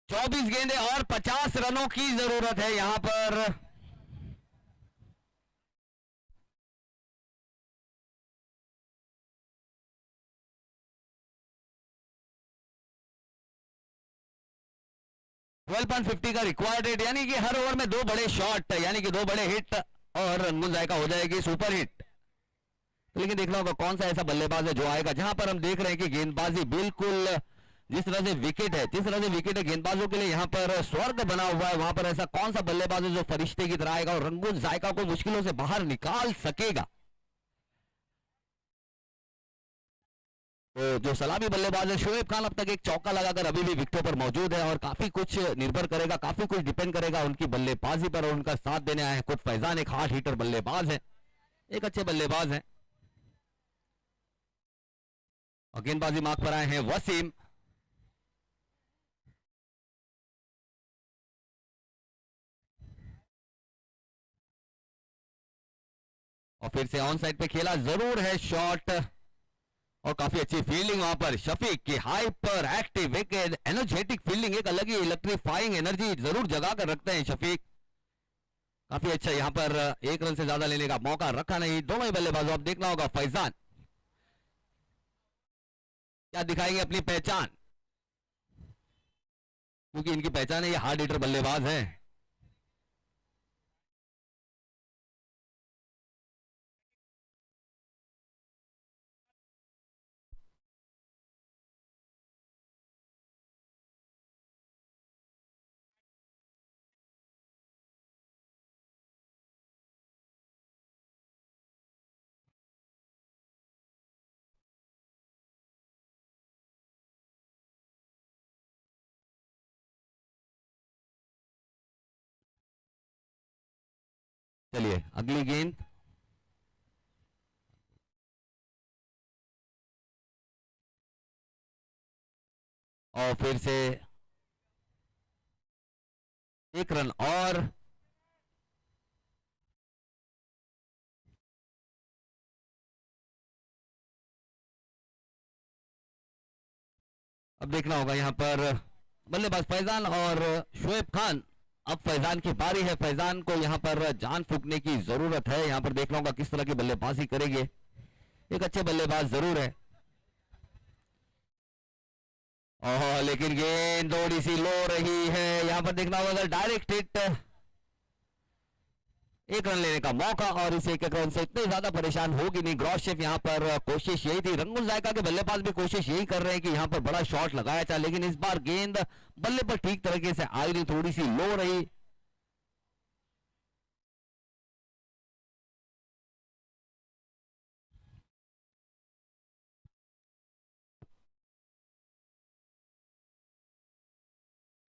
चौबीस गेंदें और 50 रनों की जरूरत है यहां पर। $12.50 का रिक्वायर्ड रेट, यानी कि हर ओवर में दो बड़े शॉट, यानी कि दो बड़े हिट और रनगुन जायका हो जाएगी सुपर हिट। तो लेकिन देखना होगा कौन सा ऐसा बल्लेबाज है जो आएगा, जहां पर हम देख रहे हैं कि गेंदबाजी बिल्कुल जिस तरह से विकेट है, जिस तरह से विकेट है गेंदबाजों के लिए यहाँ पर स्वर्ग बना हुआ है, वहां पर ऐसा कौन सा बल्लेबाज है जो फरिश्ते की तरह आएगा और रंगून जायका को मुश्किलों से बाहर निकाल सकेगा। तो जो सलामी बल्लेबाज है शोएब खान अब तक एक चौका लगाकर अभी भी विकेटों पर मौजूद है, और काफी कुछ निर्भर करेगा, काफी कुछ डिपेंड करेगा उनकी बल्लेबाजी पर, और उनका साथ देने आए हैं खुद फैजान, एक हार्ड हिटर बल्लेबाज है, एक अच्छे बल्लेबाज है। और गेंदबाजी मार्ग पर आए हैं वसीम। और फिर से ऑन साइड पे खेला जरूर है शॉट, और काफी अच्छी फील्डिंग वहां पर शफीक की, हाइपर एक्टिव, एक एनर्जेटिक फील्डिंग, एक अलग ही इलेक्ट्रीफाइंग एनर्जी जरूर जगा कर रखते हैं शफीक। काफी अच्छा यहां पर एक रन से ज्यादा लेने का मौका रखा नहीं दोनों ही बल्लेबाजों। अब देखना होगा फैजान क्या दिखाएंगे अपनी पहचान, क्योंकि इनकी पहचान है ये हार्ड हिटर बल्लेबाज है। चलिए अगली गेंद, और फिर से एक रन और, अब देखना होगा यहां पर बल्लेबाज फैजान और शोएब खान। अब फैजान की बारी है, फैजान को यहां पर जान फूंकने की जरूरत है, यहां पर देखना होगा किस तरह की बल्लेबाजी करेंगे, एक अच्छे बल्लेबाज जरूर है। ओह लेकिन गेंद थोड़ी सी लो रही है, यहां पर देखना होगा डायरेक्ट हिट, एक रन लेने का मौका, और इस एक रन से इतने ज्यादा परेशान होगी नहीं ग्रॉस शेफ। यहां पर कोशिश यही थी, रंगून जायका के बल्लेबाज भी कोशिश यही कर रहे हैं कि यहां पर बड़ा शॉट लगाया जाए, लेकिन इस बार गेंद बल्ले पर ठीक तरीके से आई नहीं, थोड़ी सी लो रही।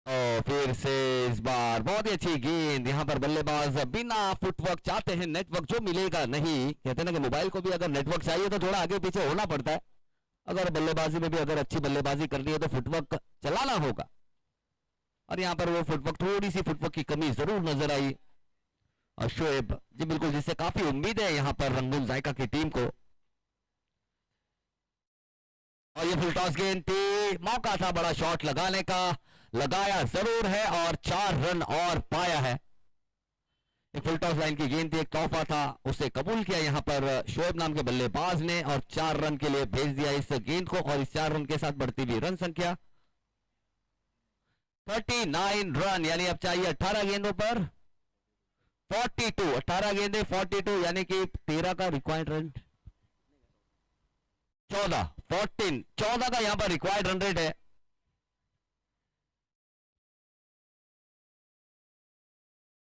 और फिर से इस बार बहुत ही अच्छी गेंद, यहां पर बल्लेबाज बिना फुटवर्क चाहते हैं नेटवर्क, जो मिलेगा नहीं, कहते हैं ना कि मोबाइल को भी अगर नेटवर्क चाहिए तो थोड़ा आगे पीछे होना पड़ता है, अगर बल्लेबाजी में भी अगर अच्छी बल्लेबाजी करनी है तो फुटवर्क चलाना होगा, और यहां पर वो फुटवर्क, थोड़ी सी फुटवर्क की कमी जरूर नजर आई। और शोएब जी बिल्कुल, जिससे काफी उम्मीद है यहां पर रंगून जायका की टीम को। और ये फुल टॉस गेंद थी, मौका था बड़ा शॉट लगाने का, लगाया जरूर है, और 4 रन और पाया है। एक फुल टॉस लाइन की गेंद थी, एक तोहफा था, उसे कबूल किया यहाँ पर शोएब नाम के बल्लेबाज ने और 4 रन के लिए भेज दिया इस गेंद को और इस 4 रन के साथ बढ़ती हुई रन संख्या 39 रन, यानी अब चाहिए 18 गेंदों पर 42, 18 गेंदे 42 यानी कि 13 का रिक्वायर्ड रन 14 का यहां पर रिक्वायर्ड रन रेट है।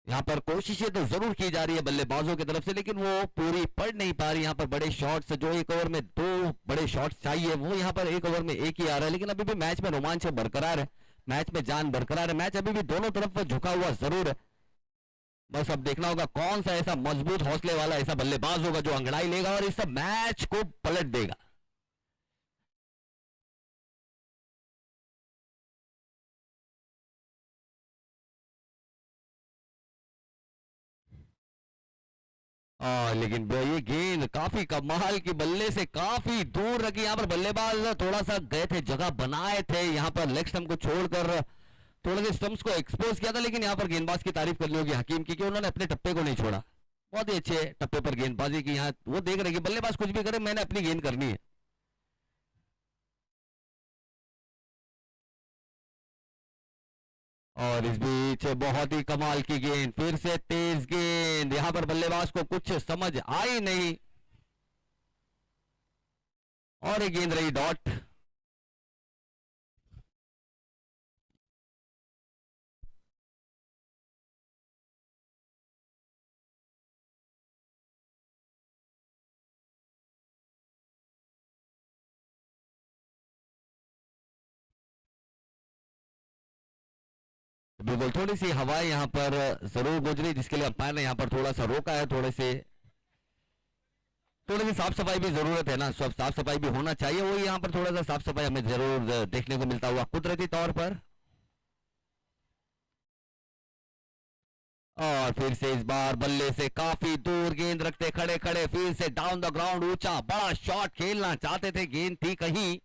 यहां पर कोशिशें तो जरूर की जा रही है बल्लेबाजों की तरफ से, लेकिन वो पूरी पड़ नहीं पा रही। यहां पर बड़े शॉट्स, जो एक ओवर में 2 बड़े शॉट्स चाहिए, वो यहां पर एक ओवर में एक ही आ रहा है। लेकिन अभी भी मैच में रोमांच बरकरार है, मैच में जान बरकरार है, मैच अभी भी दोनों तरफ झुका हुआ जरूर है। बस अब देखना होगा कौन सा ऐसा मजबूत हौसले वाला ऐसा बल्लेबाज होगा जो अंगड़ाई लेगा और इस मैच को पलट देगा। लेकिन ये गेंद काफी कमाल की, बल्ले से काफी दूर रखी। यहाँ पर बल्लेबाज थोड़ा सा गए थे, जगह बनाए थे यहाँ पर लेग स्टंप को छोड़कर, थोड़े से स्टंप्स को एक्सपोज किया था। लेकिन यहाँ पर गेंदबाज की तारीफ करनी होगी हकीम की कि उन्होंने अपने टप्पे को नहीं छोड़ा, बहुत ही अच्छे टप्पे पर गेंदबाजी की। यहाँ वो देख रहे कि बल्लेबाज कुछ भी करे, मैंने अपनी गेंद करनी है। और इस बीच बहुत ही कमाल की गेंद, फिर से तेज गेंद, यहां पर बल्लेबाज को कुछ समझ आई नहीं और एक गेंद रही डॉट। बिल्कुल, थोड़ी सी हवाएं यहाँ पर जरूर गुजरी, जिसके लिए अंपायर ने यहाँ पर थोड़ा सा रोका है। थोड़ी सी साफ सफाई भी जरूरत है ना, सब साफ सफाई भी होना चाहिए, वही यहाँ पर थोड़ा सा साफ सफाई हमें जरूर देखने को मिलता हुआ कुदरती तौर पर। और फिर से इस बार बल्ले से काफी दूर गेंद रखते खड़े खड़े, फिर से डाउन द ग्राउंड ऊंचा बड़ा शॉट खेलना चाहते थे, गेंद थी कहीं,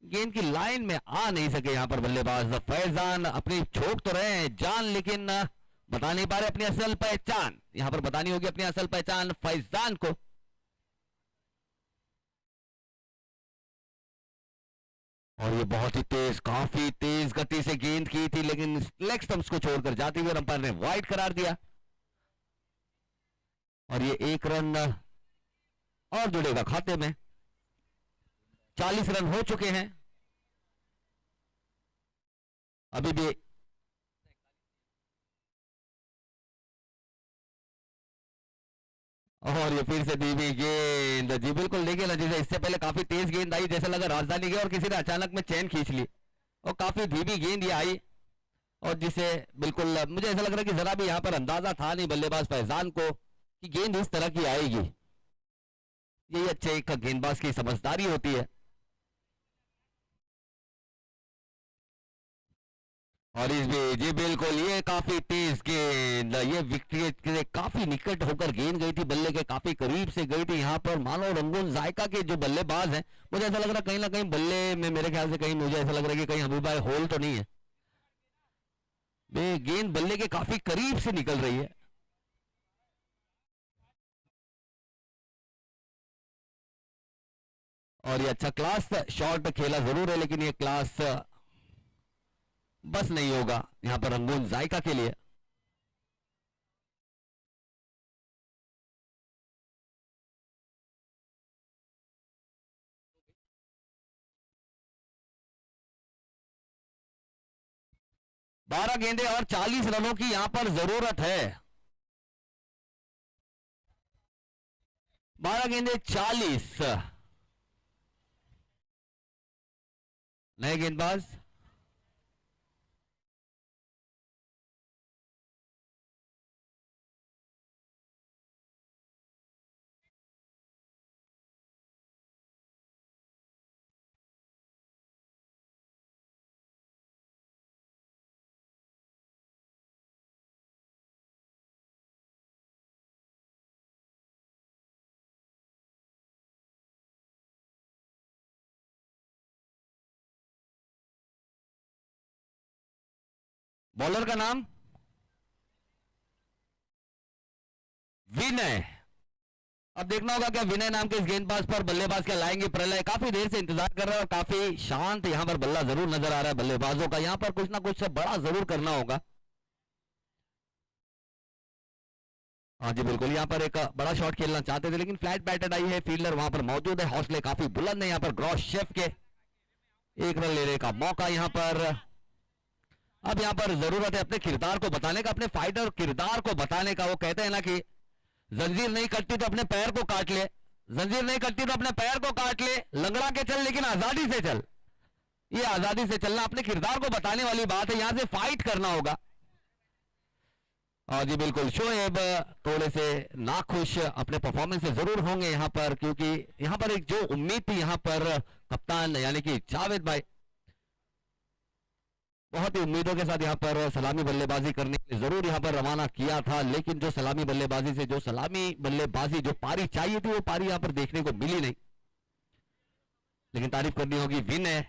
गेंद की लाइन में आ नहीं सके यहाँ पर बल्लेबाज फैजान। अपनी छोक तो रहे हैं जान, लेकिन बता नहीं पा रहे अपनी असल पहचान। यहाँ पर बतानी होगी अपनी असल पहचान फैजान को। और ये बहुत ही तेज, काफी तेज गति से गेंद की थी, लेकिन लेग स्टंप्स को छोड़कर जाते हुए अंपायर ने वाइड करार दिया और ये 1 रन और जुड़ेगा खाते में। 40 रन हो चुके हैं अभी भी। और ये फिर से धीमी गेंद, जी बिल्कुल, देखिए ना, जैसे इससे पहले काफी तेज गेंद आई, जैसे लगा राजधानी की, और किसी ने अचानक में चैन खींच ली और काफी धीमी गेंद ये आई, और जिसे बिल्कुल मुझे ऐसा लग रहा है कि जरा भी यहाँ पर अंदाजा था नहीं बल्लेबाज फैजान को कि गेंद इस तरह की आएगी। यही अच्छे एक गेंदबाज की समझदारी होती है। और इस भी जी बिल्कुल, ये काफी तेज गेंद, ये विकेट के काफी निकट होकर गेंद गई थी, बल्ले के काफी करीब से गई थी। यहाँ पर मानो रंगून जायका के जो बल्लेबाज हैं, मुझे ऐसा लग रहा है कहीं ना कहीं बल्ले में, मेरे ख्याल से कहीं, मुझे ऐसा लग रहा है कि कहीं हबीब भाई होल तो नहीं है, गेंद बल्ले के काफी करीब से निकल रही है। और ये अच्छा क्लास शॉट खेला जरूर है, लेकिन ये क्लास बस नहीं होगा यहां पर रंगून जायका के लिए। बारह गेंदे और 40 रनों की यहां पर जरूरत है। 12 गेंदे 40। नए गेंदबाज बॉलर का नाम विनय। अब देखना होगा क्या विनय नाम के इस गेंदबाज पर बल्लेबाज क्या लाएंगे प्रलय। काफी देर से इंतजार कर रहा है और काफी शांत यहाँ पर बल्ला जरूर नजर आ रहा है बल्लेबाजों का। यहाँ पर कुछ ना कुछ बड़ा जरूर करना होगा। हाँ जी बिल्कुल, यहाँ पर एक बड़ा शॉट खेलना चाहते थे लेकिन फ्लैट बैटेड आई है, फील्डर वहां पर मौजूद है, हौसले काफी बुलंद है यहाँ पर ग्रॉस शेफ के। एक रन लेने का मौका यहाँ पर। अब यहाँ पर जरूरत है अपने किरदार को बताने का, अपने फाइटर किरदार को बताने का। वो कहते हैं ना कि जंजीर नहीं कटती तो अपने पैर को काट ले, जंजीर नहीं कटती तो अपने पैर को काट ले, लंगड़ा के चल लेकिन आजादी से चल। ये आजादी से चलना अपने किरदार को बताने वाली बात है, यहां से फाइट करना होगा। हाँ जी बिल्कुल, शोएब थोड़े से नाखुश अपने परफॉर्मेंस से जरूर होंगे यहाँ पर, क्योंकि यहाँ पर एक जो उम्मीद थी यहाँ पर कप्तान यानी कि जावेद भाई बहुत ही उम्मीदों के साथ यहाँ पर सलामी बल्लेबाजी करने के लिए जरूर यहाँ पर रवाना किया था, लेकिन जो सलामी बल्लेबाजी से जो सलामी बल्लेबाजी जो पारी चाहिए थी वो पारी यहाँ पर देखने को मिली नहीं। लेकिन तारीफ करनी होगी विनय।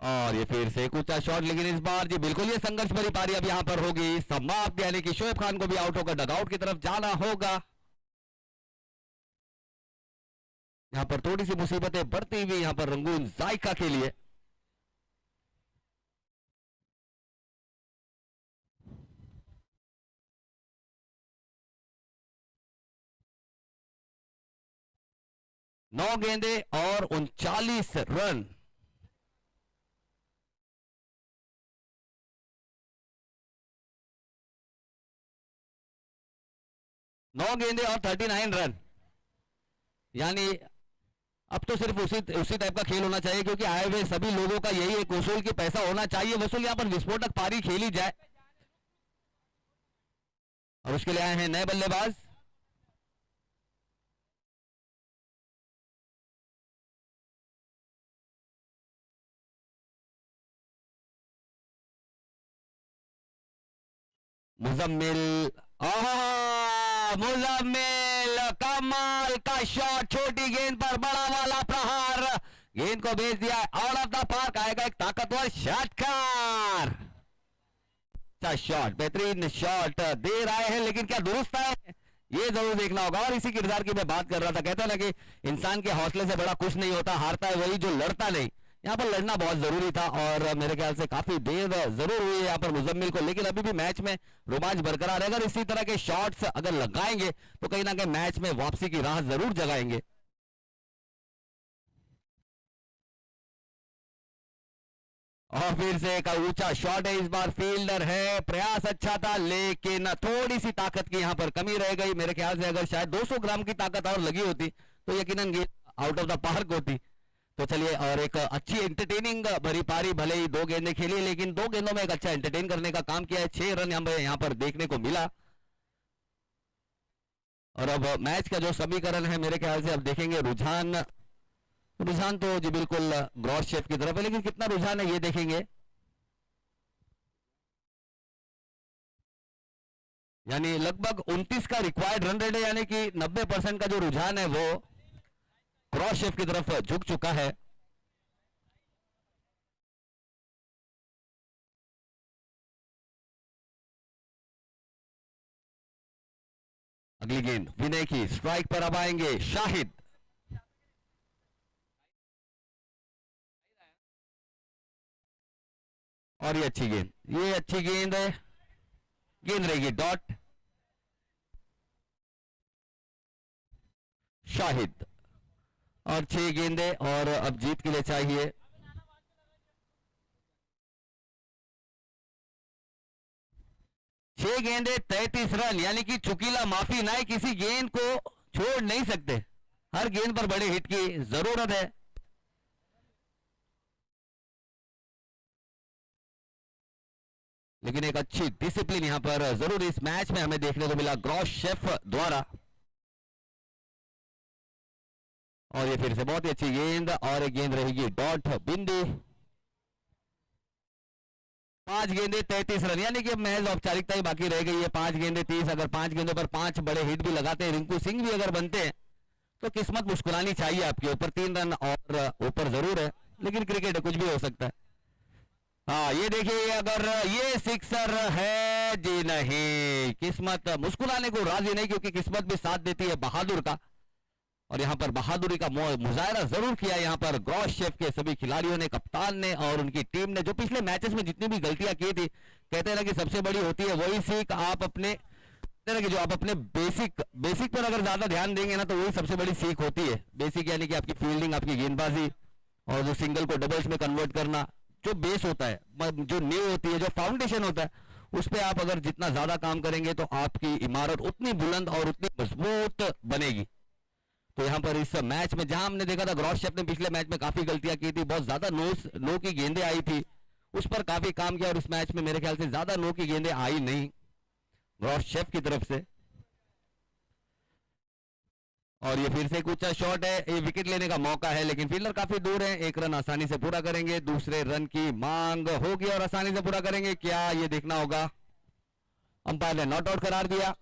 और ये फिर से एक ऊंचा शॉट, लेकिन इस बार जी बिल्कुल ये संघर्ष भरी पारी अब यहाँ पर होगी समाप्त, यानी कि शोएब खान को भी आउट होकर डगआउट की तरफ जाना होगा। यहाँ पर थोड़ी सी मुसीबतें बढ़ती हुई यहाँ पर रंगून जायका के लिए। नौ गेंदे और 39 रन। नौ गेंदे और 39 रन, यानी अब तो सिर्फ उसी टाइप का खेल होना चाहिए, क्योंकि आए हुए सभी लोगों का यही एक वसूल की पैसा होना चाहिए वसूल। यहां पर विस्फोटक पारी खेली जाए और उसके लिए आए हैं नए बल्लेबाज। मुजम्मिल, मुजम्मिल कमाल का शॉट, छोटी गेंद पर बड़ा वाला प्रहार, गेंद को भेज दिया आउट ऑफ द पार्क। आएगा एक ताकतवर षटकार। अच्छा शॉट, बेहतरीन शॉट दे रहे हैं, लेकिन क्या दुरुस्त है ये जरूर देखना होगा। और इसी किरदार की मैं बात कर रहा था, कहता है ना कि इंसान के हौसले से बड़ा कुछ नहीं होता, हारता है वही जो लड़ता नहीं। यहाँ पर लड़ना बहुत जरूरी था और मेरे ख्याल से काफी देर जरूर हुई है यहाँ पर मुजम्मिल को, लेकिन अभी भी मैच में रोमांच बरकरार है। अगर इसी तरह के शॉट्स अगर लगाएंगे तो कहीं ना कहीं मैच में वापसी की राह जरूर जगाएंगे। और फिर से एक ऊंचा शॉट है, इस बार फील्डर है, प्रयास अच्छा था लेकिन थोड़ी सी ताकत की यहाँ पर कमी रह गई। मेरे ख्याल से अगर शायद 200 ग्राम की ताकत और लगी होती तो यकीनन गेंद आउट ऑफ द पार्क होती। तो चलिए, और एक अच्छी एंटरटेनिंग भरी पारी, भले ही 2 गेंदें खेली लेकिन 2 गेंदों में एक अच्छा एंटरटेन करने का काम किया है। 6 रन यहाँ पर देखने को मिला। और अब मैच का जो समीकरण है मेरे ख्याल से अब देखेंगे रुझान तो जी बिल्कुल ग्रॉस शेफ की तरफ है, लेकिन कितना रुझान है ये देखेंगे। यानी लगभग 29 का रिक्वायर्ड रन रेट है, यानी कि 90% का जो रुझान है वो क्रॉस शेफ की तरफ झुक चुका है। अगली गेंद विनय की, स्ट्राइक पर अब आएंगे शाहिद। और ये अच्छी गेंद, ये अच्छी गेंद है, गेंद रहेगी डॉट। शाहिद और 6 गेंदे और अब जीत के लिए चाहिए 6 गेंदे 33 रन, यानी कि चुकीला माफी ना, किसी गेंद को छोड़ नहीं सकते, हर गेंद पर बड़े हिट की जरूरत है। लेकिन एक अच्छी डिसिप्लिन यहां पर जरूर इस मैच में हमें देखने को मिला ग्रॉस शेफ द्वारा। और ये फिर से बहुत ही अच्छी गेंद और एक गेंद रहेगी डॉट बिंदी। 5 गेंदे 33 रन, यानी कि अब महज औपचारिकता ही बाकी रह गई है। 5 गेंदे 30, अगर 5 गेंदों पर 5 बड़े हिट भी लगाते हैं, रिंकू सिंह भी अगर बनते हैं तो किस्मत मुस्कुरानी चाहिए आपके ऊपर। 3 रन और ऊपर जरूर है, लेकिन क्रिकेट है, कुछ भी हो सकता है। हाँ ये देखिए, अगर ये सिक्सर है जी, नहीं, किस्मत मुस्कुराने को राजी नहीं, क्योंकि किस्मत भी साथ देती है बहादुर का। और यहाँ पर बहादुरी का मुजाहरा जरूर किया यहाँ पर ग्रॉसचेफ के सभी खिलाड़ियों ने, कप्तान ने और उनकी टीम ने, जो पिछले मैचेस में जितनी भी गलतियां की थी। कहते हैं ना कि सबसे बड़ी होती है वही सीख, आप अपने कि जो आप अपने बेसिक पर अगर ज्यादा ध्यान देंगे ना, तो वही सबसे बड़ी सीख होती है। बेसिक यानी कि आपकी फील्डिंग, आपकी गेंदबाजी, और जो सिंगल को डबल्स में कन्वर्ट करना, जो बेस होता है, जो नींव होती है, जो फाउंडेशन होता है, उस पर आप अगर जितना ज्यादा काम करेंगे तो आपकी इमारत उतनी बुलंद और उतनी मजबूत बनेगी। तो यहाँ पर इस मैच में जहां हमने देखा था ग्रॉसचेफ ने पिछले मैच में काफी गलतियां की थी, बहुत ज्यादा नो की गेंदें आई थी, उस पर काफी काम किया, और इस मैच में मेरे ख्याल से ज्यादा नो की गेंदें आई नहीं ग्रॉसचेफ की तरफ से। और ये फिर से एक ऊंचा शॉट है, ये विकेट लेने का मौका है, लेकिन फील्डर काफी दूर है। एक रन आसानी से पूरा करेंगे, दूसरे रन की मांग होगी और आसानी से पूरा करेंगे क्या, ये देखना होगा। अंपायर ने नॉट आउट करार दिया।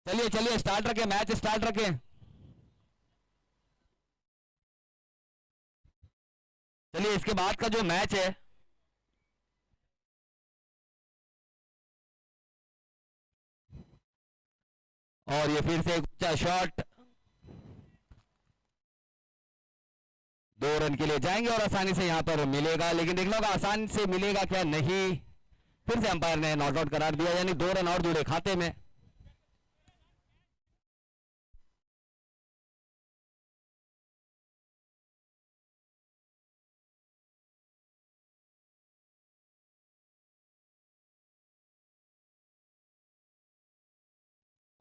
चलिए चलिए स्टार्ट रखें, मैच स्टार्ट रखें। चलिए इसके बाद का जो मैच है, और ये फिर से एक ऊंचा शॉट, 2 रन के लिए जाएंगे और आसानी से यहां पर मिलेगा, लेकिन देखना होगा आसानी से मिलेगा क्या, नहीं। फिर से अंपायर ने नॉट आउट करार दिया, यानी 2 रन और जुड़े खाते में।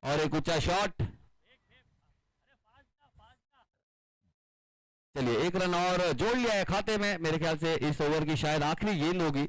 और एक ऊंचा शॉट, चलिए 1 रन और जोड़ लिया है खाते में। मेरे ख्याल से इस ओवर की शायद आखिरी गेंद होगी।